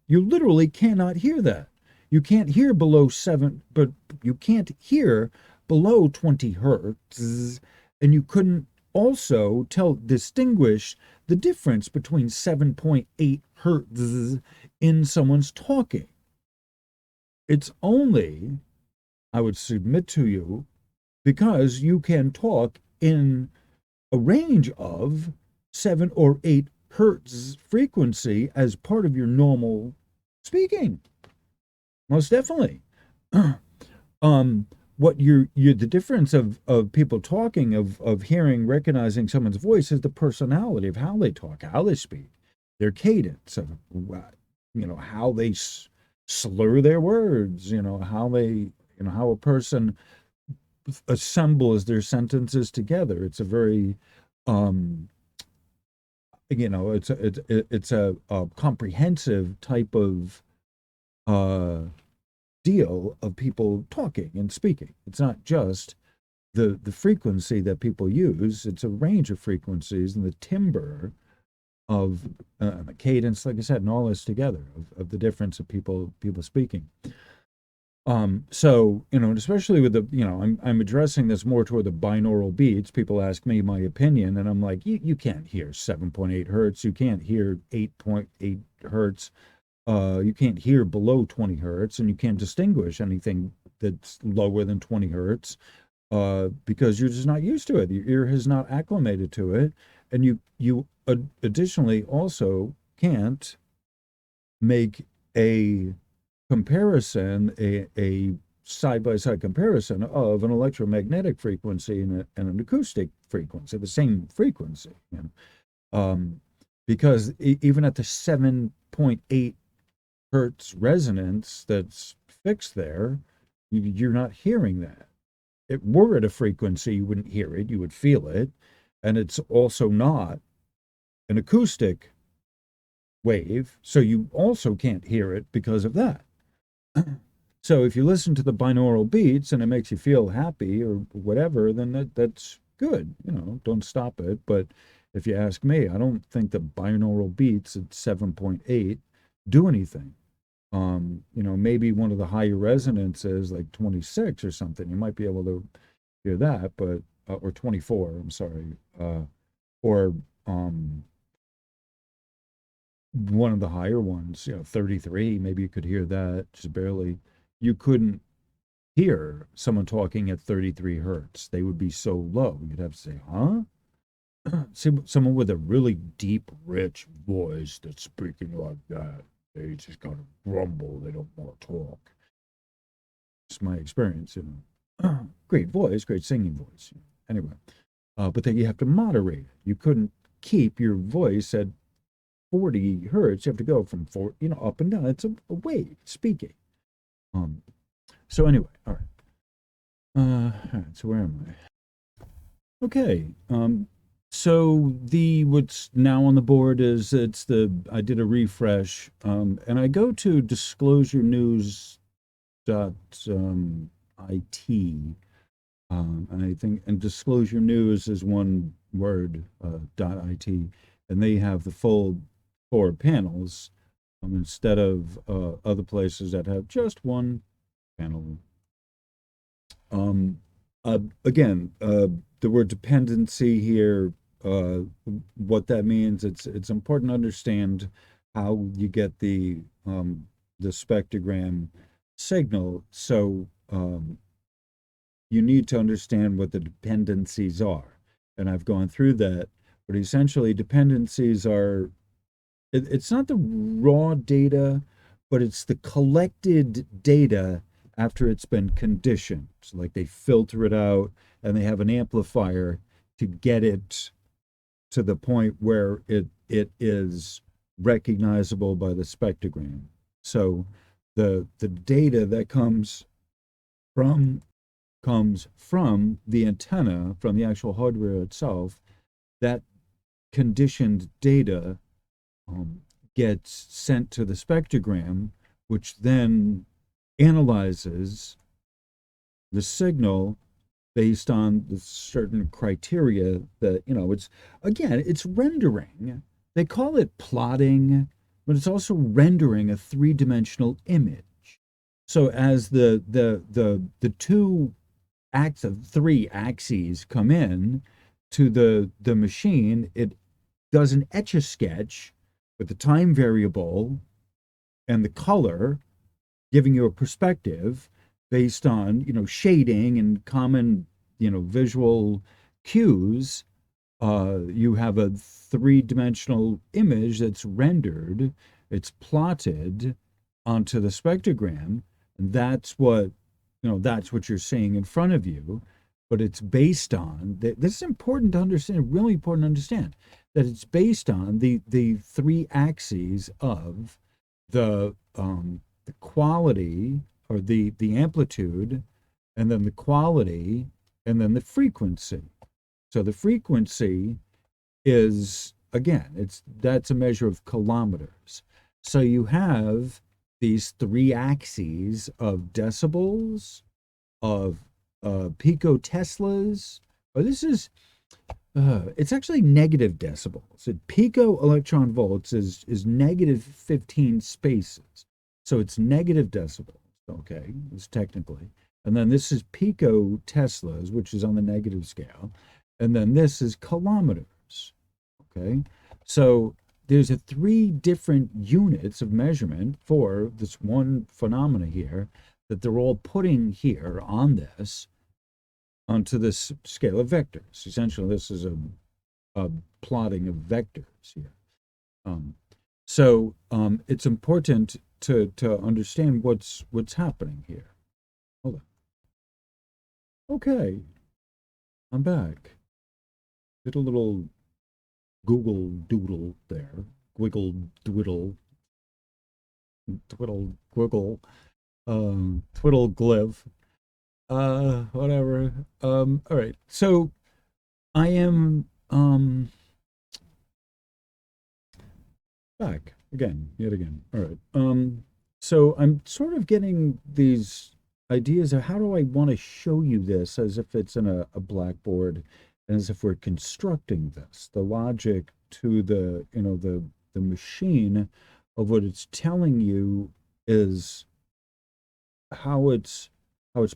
A: You literally cannot hear that. You can't hear below 7, but you can't hear below 20 hertz, and you couldn't also distinguish the difference between 7.8 hertz in someone's talking. It's only, I would submit to you, because you can talk in a range of 7 or 8 hertz frequency as part of your normal speaking. Most definitely. What the difference of people talking, of hearing, recognizing someone's voice, is the personality of how they talk, how they speak, their cadence, of how they slur their words, how they, how a person assembles their sentences together. It's a very it's a comprehensive type of deal of people talking and speaking. It's not just the frequency that people use, it's a range of frequencies and the timbre of the cadence, like I said, and all this together of the difference of people speaking. So, and especially with the, I'm addressing this more toward the binaural beats. People ask me my opinion, and I'm like, you can't hear 7.8 hertz. You can't hear 8.8 hertz. You can't hear below 20 hertz, and you can't distinguish anything that's lower than 20 hertz because you're just not used to it. Your ear has not acclimated to it. And you additionally also can't make a comparison, a side-by-side comparison of an electromagnetic frequency and an acoustic frequency, the same frequency. Because even at the 7.8 hertz resonance that's fixed there, you're not hearing that. If it were at a frequency, you wouldn't hear it, you would feel it. And it's also not an acoustic wave, so you also can't hear it because of that. So if you listen to the binaural beats and it makes you feel happy or whatever, then that's good. Don't stop it. But if you ask me, I don't think the binaural beats at 7.8 do anything. Maybe one of the higher resonances, like 26 or something, you might be able to hear that, but or 24, I'm sorry, or one of the higher ones, 33, maybe you could hear that just barely. You couldn't hear someone talking at 33 hertz. They would be so low. You'd have to say, huh? See, someone with a really deep, rich voice that's speaking like that, they just kind of grumble. They don't want to talk. It's my experience, Great voice, great singing voice. Anyway, but then you have to moderate it. You couldn't keep your voice at 40 hertz. You have to go from up and down. It's a wave speaking. So anyway, all right. All right. So where am I? Okay. So what's now on the board is I did a refresh, and I go to disclosurenews.it, and I think, and Disclosure News is one word, .it, and they have the full 4 panels instead of other places that have just one panel. Again, the word dependency here, what that means, it's important to understand how you get the spectrogram signal. So you need to understand what the dependencies are. And I've gone through that, but essentially dependencies are, it's not the raw data, but it's the collected data after it's been conditioned. So like they filter it out and they have an amplifier to get it to the point where it is recognizable by the spectrogram. So the data that comes from the antenna, from the actual hardware itself, that conditioned data gets sent to the spectrogram, which then analyzes the signal based on the certain criteria that, it's rendering. They call it plotting, but it's also rendering a 3-dimensional image. So as the 3 axes come in to the machine, it does an etch-a-sketch with the time variable and the color, giving you a perspective based on, shading and common, visual cues. You have a 3-dimensional image that's rendered, it's plotted onto the spectrogram, and that's what you're seeing in front of you. But it's based on, this is important to understand, really important to understand, that it's based on the 3 axes of the quality, or the amplitude, and then the quality, and then the frequency. So the frequency is, again, that's a measure of kilometers. So you have these three axes of decibels, of picoteslas. Oh, this is it's actually negative decibels. Pico electron volts is negative 15 spaces, so it's negative decibels. Okay, it's technically, and then this is picoteslas, which is on the negative scale, and then this is kilometers. Okay, so there's a three different units of measurement for this one phenomena here that they're all putting here on this, onto this scale of vectors. Essentially, this is a plotting of vectors here. So it's important to understand what's happening here. Hold on. Okay, I'm back. Did a little Google Doodle there. Gwiggle Dwiddle. Twiddle Gwiggle. Twiddle Gliv. Whatever. All right. So I am back again, yet again. All right. So I'm sort of getting these ideas of how do I want to show you this as if it's in a blackboard, and as if we're constructing this, the logic to the, you know, the machine of what it's telling you is how it's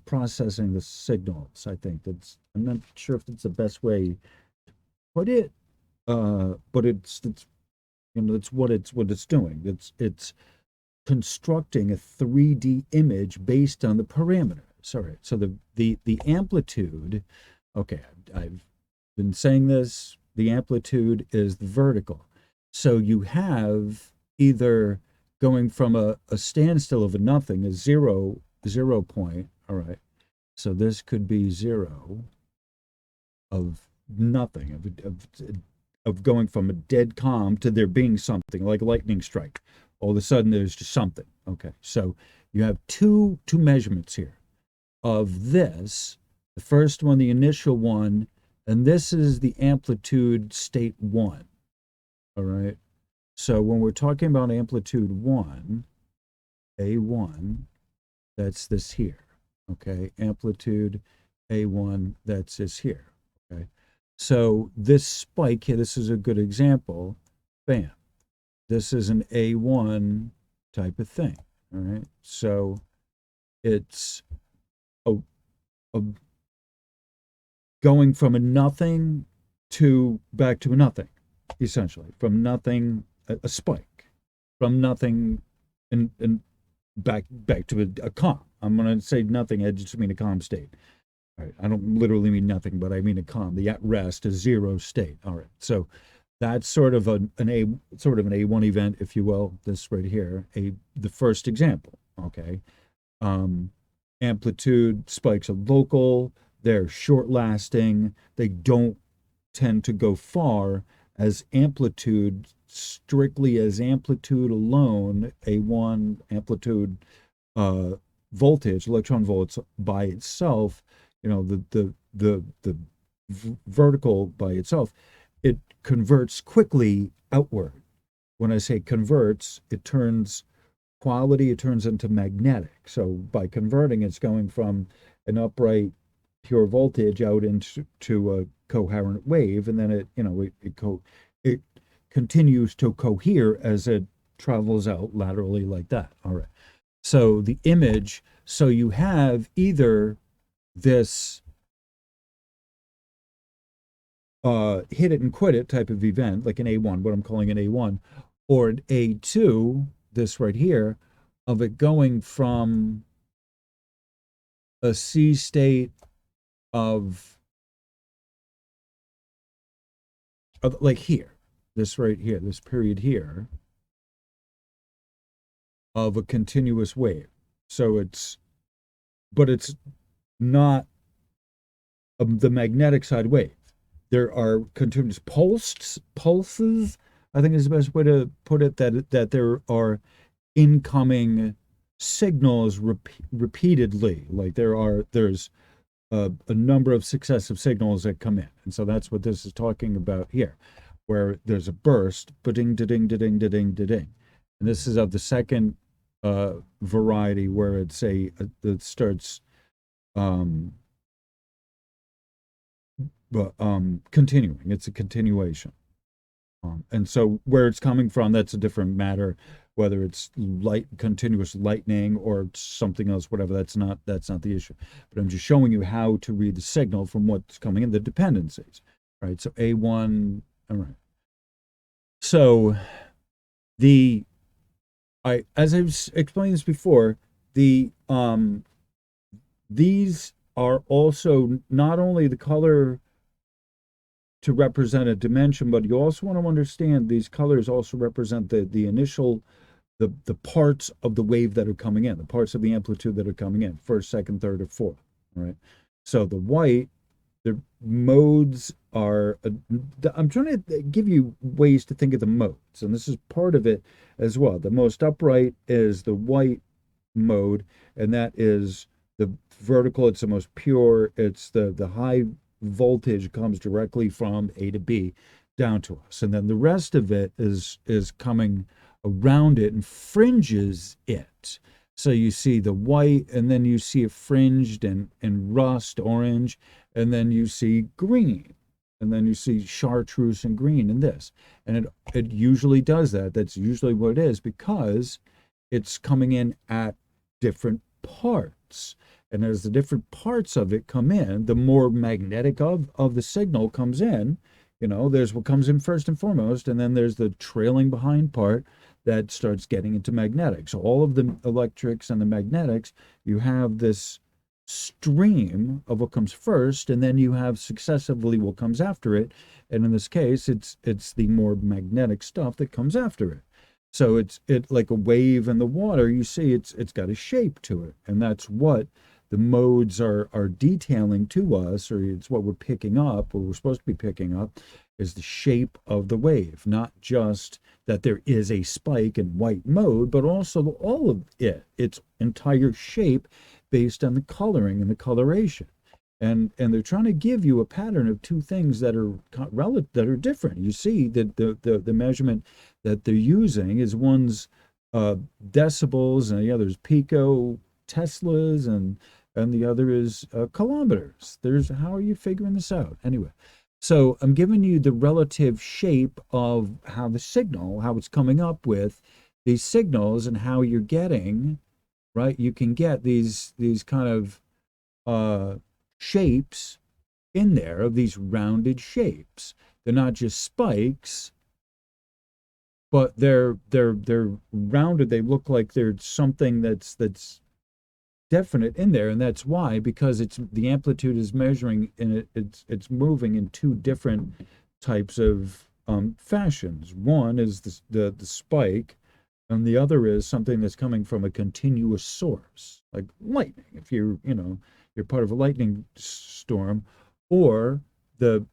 A: processing the signals. I think I'm not sure if that's the best way to put it, but it's you know, it's what it's doing. It's constructing a 3D image based on the parameters. All right. So the amplitude. Okay, I've been saying this. The amplitude is the vertical. So you have either going from a standstill of a nothing, a zero point. All right. So this could be zero of nothing, of going from a dead calm to there being something like a lightning strike. All of a sudden there's just something. Okay. So you have two measurements here of this. The first one, the initial one, and this is the amplitude state one. All right. So when we're talking about amplitude one, A1, that's this here. Okay, amplitude A1, that's this here. Okay, so this spike here, this is a good example. Bam, this is an A1 type of thing. All right, so it's a going from a nothing to back to a nothing, essentially, from nothing, a spike, from nothing and back to a calm. I'm going to say nothing. I just mean a calm state. All right. I don't literally mean nothing, but I mean a calm. The at rest, a zero state. All right. So that's sort of an A1 event, if you will. This right here, the first example. Okay. Amplitude spikes are local. They're short lasting. They don't tend to go far, as amplitude, strictly as amplitude alone, A1 amplitude voltage, electron volts by itself, you know, the vertical by itself, it converts quickly outward. When I say converts, it turns quality, it turns into magnetic. So by converting, it's going from an upright pure voltage out into a coherent wave, and then it, you know, it continues to cohere as it travels out laterally like that. All right. So the image, so you have either this hit it and quit it type of event, like an A1, what I'm calling an A1, or an A2, this right here, of it going from a C state of like here, this right here, this period here, of a continuous wave. So but it's not the magnetic side wave. There are continuous pulses, I think is the best way to put it, that there are incoming signals repeatedly. Like there's a number of successive signals that come in. And so that's what this is talking about here, where there's a burst, ba-ding, da-ding, da-ding, da-ding, da-ding. And this is of the second variety where it's it starts continuing. It's a continuation. And so where it's coming from, that's a different matter. Whether it's continuous lightning or something else, whatever, that's not the issue. But I'm just showing you how to read the signal from what's coming in, the dependencies, right? So A1, all right. So as I've explained this before, these are also not only the color to represent a dimension, but you also want to understand these colors also represent the initial, the parts of the wave that are coming in, the parts of the amplitude that are coming in, first, second, third, or fourth, right? So the white, the modes are, I'm trying to give you ways to think of the modes, and this is part of it as well. The most upright is the white mode, and that is the vertical. It's the most pure. It's the high voltage comes directly from A to B down to us, and then the rest of it is coming around it and fringes it. So you see the white, and then you see it fringed and rust orange, and then you see green, and then you see chartreuse and green in this. And it usually does that. That's usually what it is, because it's coming in at different parts. And as the different parts of it come in, the more magnetic of the signal comes in. There's what comes in first and foremost, and then there's the trailing behind part that starts getting into magnetic. So all of the electrics and the magnetics, you have this stream of what comes first, and then you have successively what comes after it. And in this case, it's the more magnetic stuff that comes after it. So it's like a wave in the water. You see, it's got a shape to it, and that's what the modes are detailing to us, or it's what we're picking up, or we're supposed to be picking up, is the shape of the wave, not just that there is a spike in white mode, but also all of its entire shape based on the coloring and the coloration. And they're trying to give you a pattern of two things that are different. You see that the measurement that they're using is one's decibels, and the other is pico teslas, and the other is kilometers. How are you figuring this out? Anyway, so I'm giving you the relative shape of how it's coming up with these signals, and how you're getting, right? You can get these kind of shapes in there, of these rounded shapes. They're not just spikes, but they're rounded. They look like there's something that's definite in there, and that's why, because the amplitude is measuring, and it's moving in two different types of fashions. One is the spike, and the other is something that's coming from a continuous source, like lightning. If you're part of a lightning storm, or there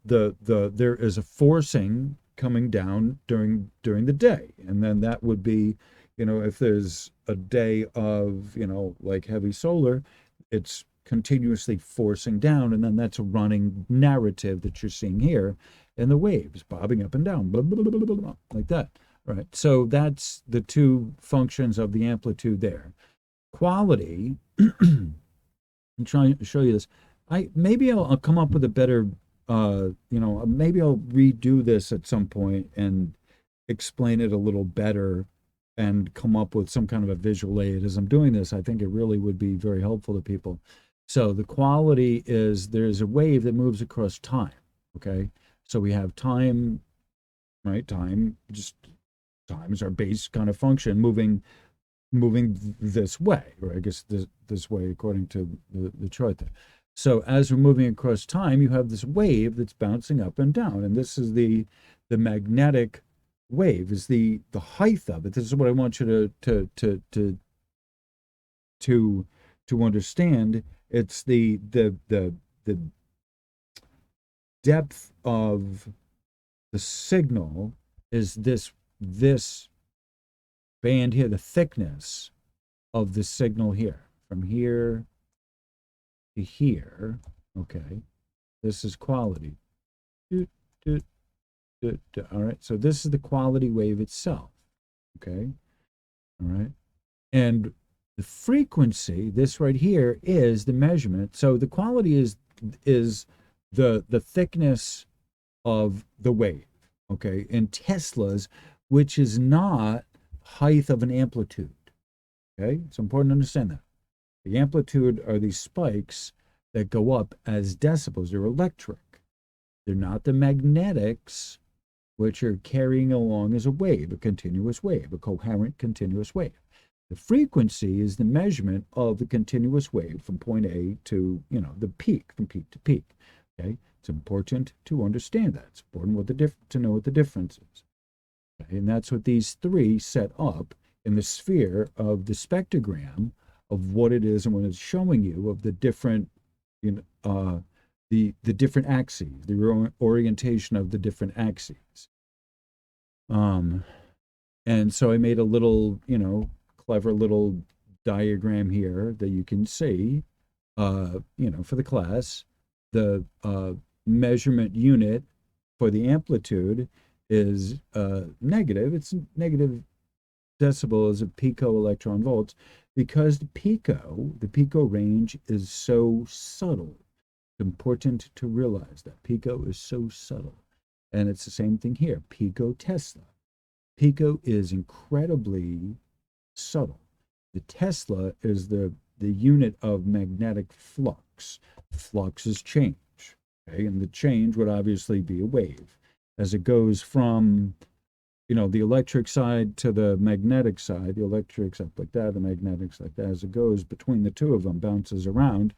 A: is a forcing coming down during the day, and then that would be, if there's a day of, like heavy solar, it's continuously forcing down, and then that's a running narrative that you're seeing here in the waves bobbing up and down, blah, blah, blah, blah, blah, blah, like that. Right. So that's the two functions of the amplitude there. Quality, I'm trying to show you this. Maybe I'll come up with a better, maybe I'll redo this at some point and explain it a little better, and come up with some kind of a visual aid. As I'm doing this, I think it really would be very helpful to people. So the quality is, there's a wave that moves across time. Okay. So we have time, right? Time is our base kind of function, moving this way, or I guess this way according to the chart there. So as we're moving across time, you have this wave that's bouncing up and down, and this is the magnetic wave, is the height of it. This is what I want you to understand. It's the depth of the signal is this band here, the thickness of the signal here, from here to here. Okay, this is quality. All right, so this is the quality wave itself. Okay, all right, And the frequency, this right here, is the measurement. So the quality is the thickness of the wave, okay, in Teslas, which is not height of an amplitude. Okay, it's important to understand that. The amplitude are these spikes that go up as decibels. They're electric. They're not the magnetics, which are carrying along as a wave, a continuous wave, a coherent continuous wave. The frequency is the measurement of the continuous wave from point A to, the peak, from peak to peak. Okay, it's important to understand that. It's important to know what the difference is. Okay? And that's what these three set up in the sphere of the spectrogram of what it is and what it's showing you of the different, the different axes, the orientation of the different axes. And so I made a little, clever little diagram here that you can see, for the class. The measurement unit for the amplitude is negative. It's negative decibel is a pico electron volts, because the pico range is so subtle. It's important to realize that pico is so subtle. And it's the same thing here, pico Tesla. Pico is incredibly subtle. The Tesla is the unit of magnetic flux. Flux is change, okay? And the change would obviously be a wave. As it goes from, the electric side to the magnetic side, the electric's up like that, the magnetic's like that. As it goes between the two of them, bounces around,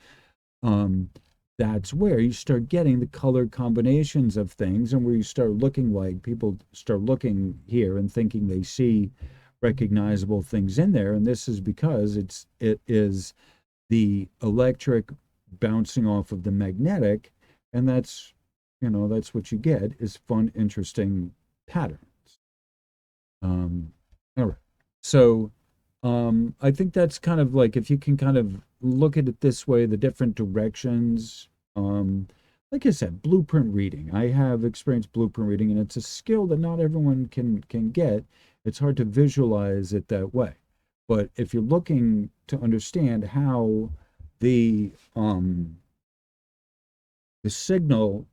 A: that's where you start getting the color combinations of things, and where you start looking like people start looking here and thinking they see recognizable things in there. And this is because it is the electric bouncing off of the magnetic, and that's what you get is fun, interesting patterns. All right. So I think that's kind of like, if you can kind of look at it this way, the different directions. Like I said, blueprint reading. I have experienced blueprint reading, and it's a skill that not everyone can get. It's hard to visualize it that way. But if you're looking to understand how the signal,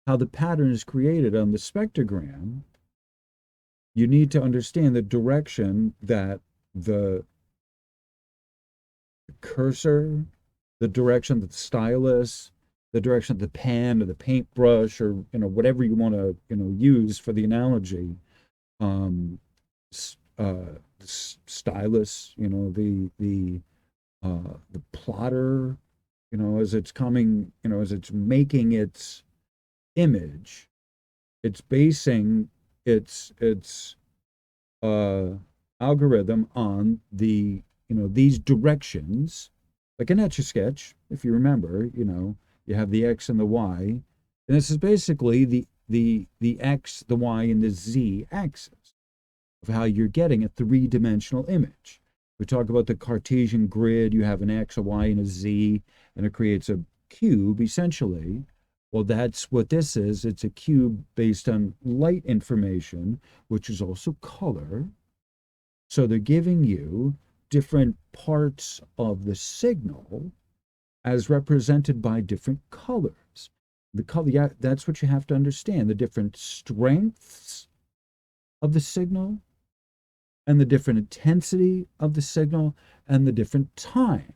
A: how the pattern is created on the spectrogram, you need to understand the direction that the cursor, the direction that the stylus, the direction of the pen or the paintbrush, or whatever you want to use for the analogy, stylus, the plotter, as it's coming, as it's making its image, it's basing its algorithm on the these directions, like an Etch-a-Sketch. If you remember, you have the X and the Y, and this is basically the X, the Y, and the Z axis of how you're getting a three-dimensional image. We talk about the Cartesian grid. You have an X, a Y, and a Z, and it creates a cube, essentially. Well, that's what this is. It's a cube based on light information, which is also color. So they're giving you different parts of the signal as represented by different colors. The color, yeah, that's what you have to understand. The different strengths of the signal, and the different intensity of the signal, and the different time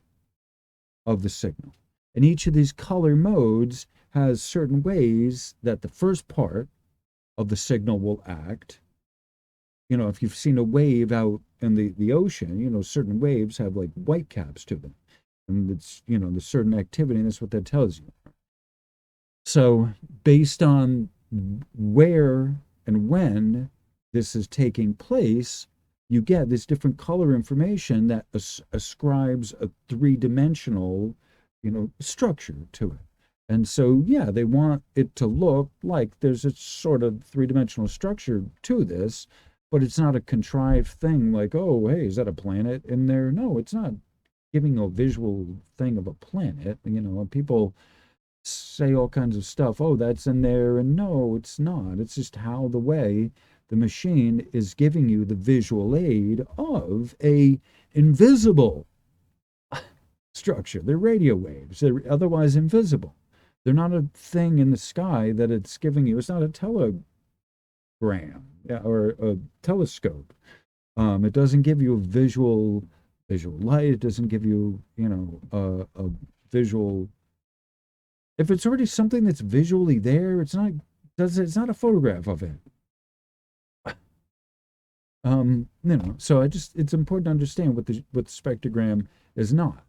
A: of the signal. And each of these color modes has certain ways that the first part of the signal will act. If you've seen a wave out in the ocean, certain waves have like white caps to them. And it's, there's certain activity, and that's what that tells you. So based on where and when this is taking place, you get this different color information that ascribes a three-dimensional, structure to it. And so, yeah, they want it to look like there's a sort of three-dimensional structure to this, but it's not a contrived thing like, oh, hey, is that a planet in there? No, it's not giving a visual thing of a planet. And people say all kinds of stuff, oh, that's in there, and no, it's not. It's just how the way the machine is giving you the visual aid of a invisible structure. They're radio waves. They're otherwise invisible. They're not a thing in the sky that it's giving you. It's not a telegram or a telescope. It doesn't give you a visual light. It doesn't give you, a visual. If it's already something that's visually there, it's not a photograph of it. So it's important to understand what the spectrogram is not.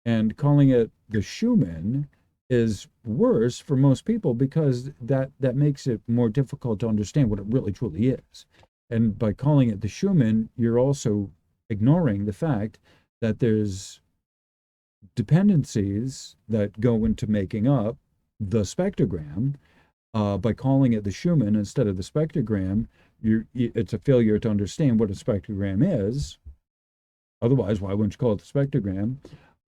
A: And calling it the Schumann is worse for most people because that makes it more difficult to understand what it really truly is. And by calling it the Schumann, you're also ignoring the fact that there's dependencies that go into making up the spectrogram. By calling it the Schumann instead of the spectrogram, it's a failure to understand what a spectrogram is. Otherwise, why wouldn't you call it the spectrogram?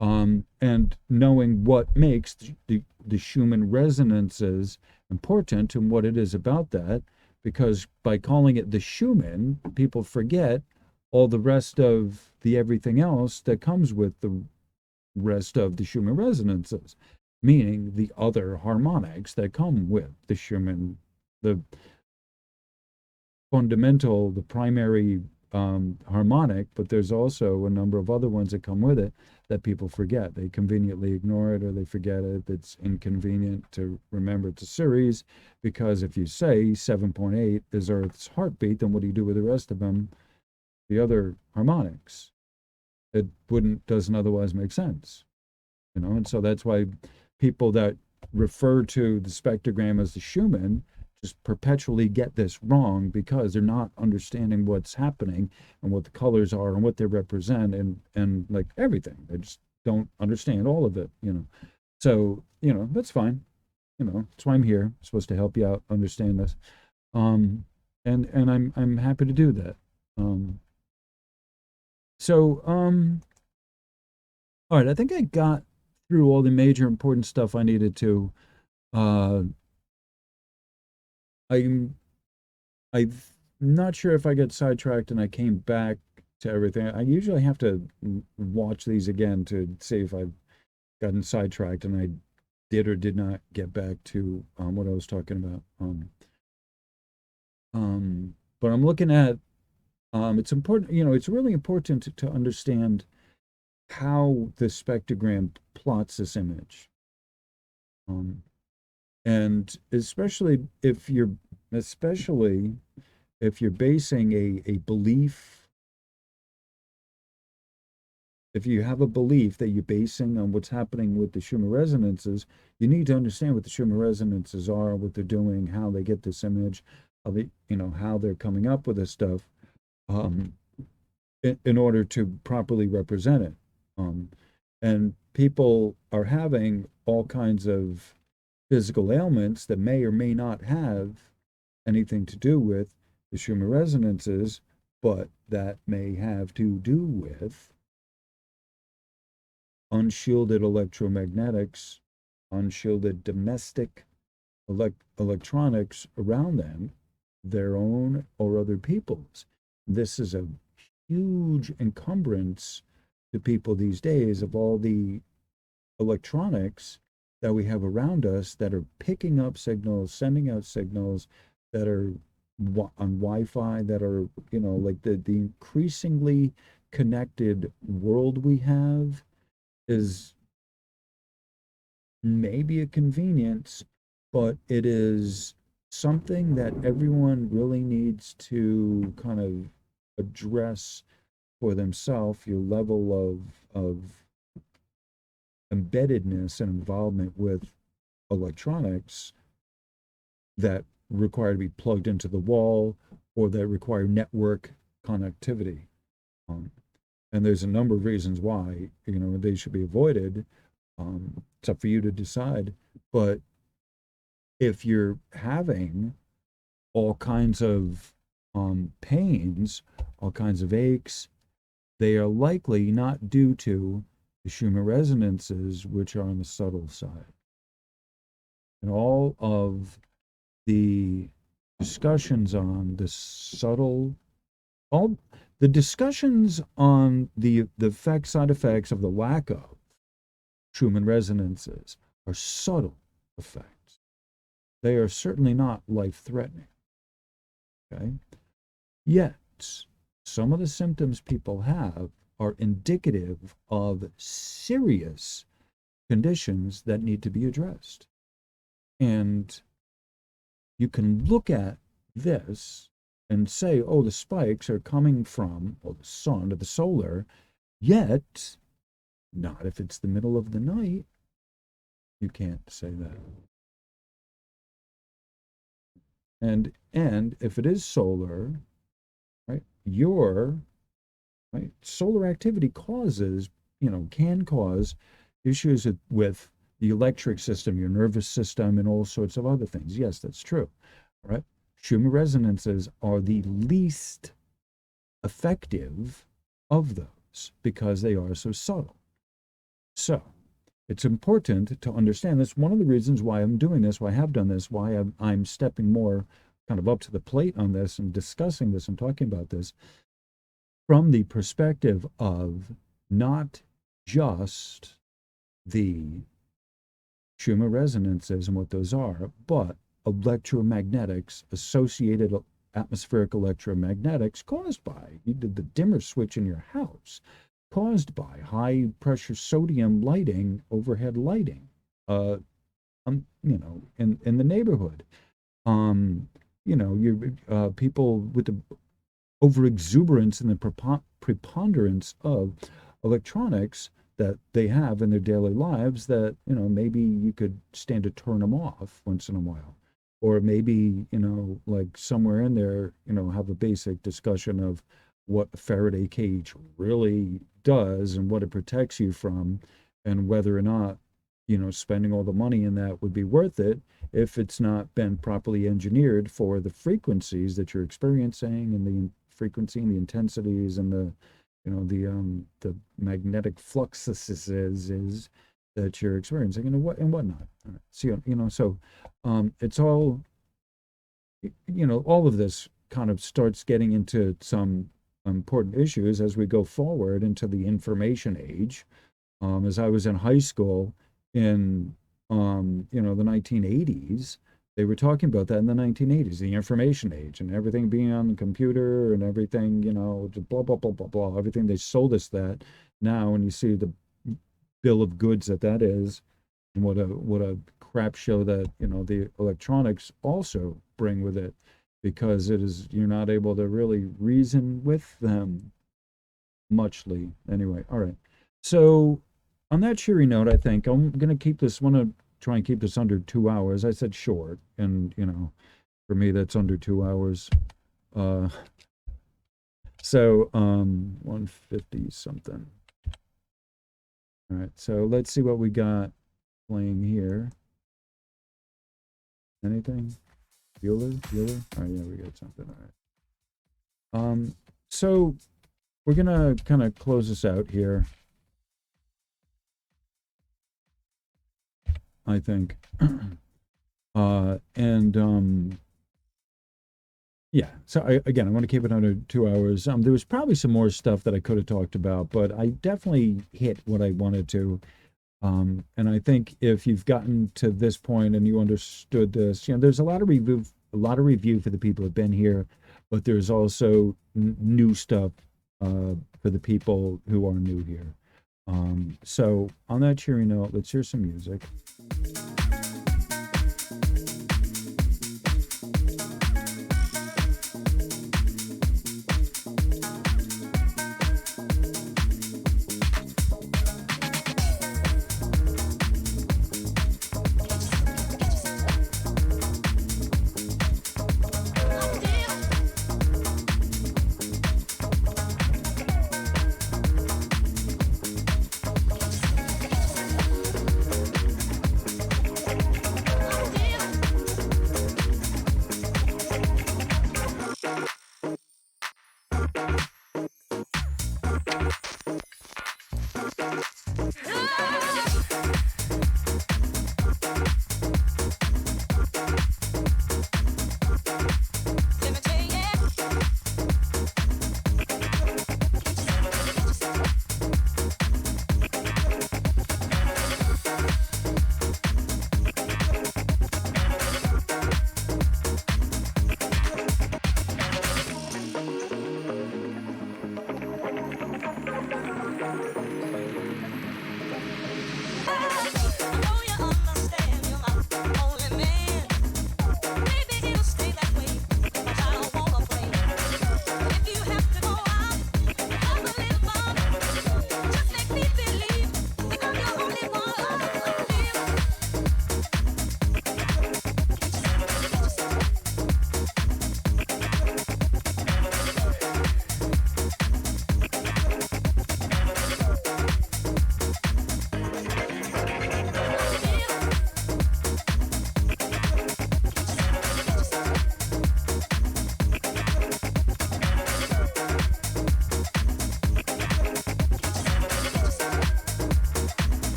A: And knowing what makes the Schumann resonances important and what it is about that, because by calling it the Schumann, people forget all the rest of the everything else that comes with the rest of the Schumann resonances, meaning the other harmonics that come with the Schumann, the fundamental, the primary harmonic, but there's also a number of other ones that come with it that people forget. They conveniently ignore it or they forget it. It's inconvenient to remember it's a series because if you say 7.8 is Earth's heartbeat, then what do you do with the rest of them, the other harmonics? It doesn't otherwise make sense, and so that's why people that refer to the spectrogram as the Schumann just perpetually get this wrong because they're not understanding what's happening and what the colors are and what they represent and like everything. They just don't understand all of it, So, that's fine. That's why I'm here. I'm supposed to help you out understand this. And I'm happy to do that. All right, I think I got through all the major important stuff I needed to. I'm not sure if I got sidetracked and I came back to everything. I usually have to watch these again to see if I've gotten sidetracked and I did or did not get back to what I was talking about. But I'm looking at it's important, it's really important to understand how the spectrogram plots this image. And especially if you're basing a belief, if you have a belief that you're basing on what's happening with the Schumann resonances, you need to understand what the Schumann resonances are, what they're doing, how they get this image, how they're coming up with this stuff, in order to properly represent it. And people are having all kinds of physical ailments that may or may not have anything to do with the Schumann resonances, but that may have to do with unshielded electromagnetics, unshielded domestic electronics around them, their own or other people's. This is a huge encumbrance to people these days of all the electronics that we have around us that are picking up signals, sending out signals that are on Wi-Fi, that are, like the increasingly connected world we have is maybe a convenience, but it is something that everyone really needs to kind of address for themselves, your level of embeddedness and involvement with electronics that require to be plugged into the wall or that require network connectivity. And there's a number of reasons why, they should be avoided. It's up for you to decide. But if you're having all kinds of pains, all kinds of aches, they are likely not due to the Schumann resonances, which are on the subtle side. And all of the discussions on the subtle, all the discussions on the effects, side effects of the lack of Schumann resonances are subtle effects. They are certainly not life-threatening. Okay? Yet, some of the symptoms people have are indicative of serious conditions that need to be addressed. And you can look at this and say, oh, the spikes are coming from, the sun or the solar, yet not if it's the middle of the night. You can't say that. And if it is solar, right, solar activity causes, can cause issues with the electric system, your nervous system, and all sorts of other things. Yes, that's true. Right? Schumann resonances are the least effective of those because they are so subtle. So it's important to understand this. One of the reasons why I'm doing this, why I have done this, why I'm stepping more kind of up to the plate on this and discussing this and talking about this from the perspective of not just the Schumann resonances and what those are, but electromagnetics, associated atmospheric electromagnetics caused by the dimmer switch in your house, caused by high pressure sodium lighting, overhead lighting, in the neighborhood. People with the overexuberance and the preponderance of electronics that they have in their daily lives that, maybe you could stand to turn them off once in a while. Or maybe, like somewhere in there, have a basic discussion of what a Faraday cage really does and what it protects you from, and whether or not, spending all the money in that would be worth it if it's not been properly engineered for the frequencies that you're experiencing, and the frequency and the intensities and the magnetic fluxes that you're experiencing and whatnot. So, it's all, all of this kind of starts getting into some important issues as we go forward into the information age. As I was in high school in, the 1980s, they were talking about that in the 1980s, the information age, and everything being on the computer and everything, blah, blah, blah, blah, blah, everything. They sold us that. Now, when you see the bill of goods that is, and what a crap show that, the electronics also bring with it, because you're not able to really reason with them muchly. Anyway, all right. So on that cheery note, I think I'm going to want to try and keep this under 2 hours. I said short, and for me that's under 2 hours. So 150 something. All right, so let's see what we got playing here. Anything? Bueller? Oh yeah, we got something. All right. So we're gonna kind of close this out here, I think. Yeah, so I want to keep it under 2 hours. There was probably some more stuff that I could have talked about, but I definitely hit what I wanted to. And I think if you've gotten to this point and you understood this, there's a lot of review for the people who've been here, but there's also new stuff for the people who are new here. So on that cheery note, let's hear some music.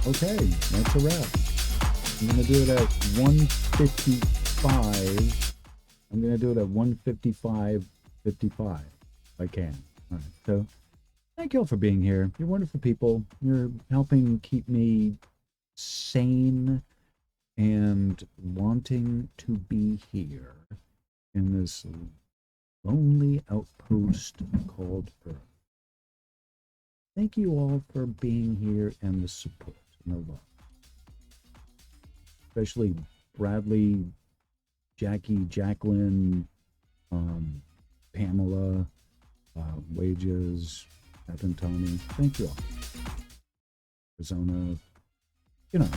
A: Okay, that's a wrap. I'm going to do it at 1:55. I'm going to do it at 1:55:55 if I can. All right, so thank you all for being here. You're wonderful people. You're helping keep me sane and wanting to be here in this lonely outpost called Earth. Thank you all for being here and the support and the love. Especially Bradley, Jackie, Jacqueline, Pamela, Wages, Beth and Tony. Thank you all. Arizona, you know.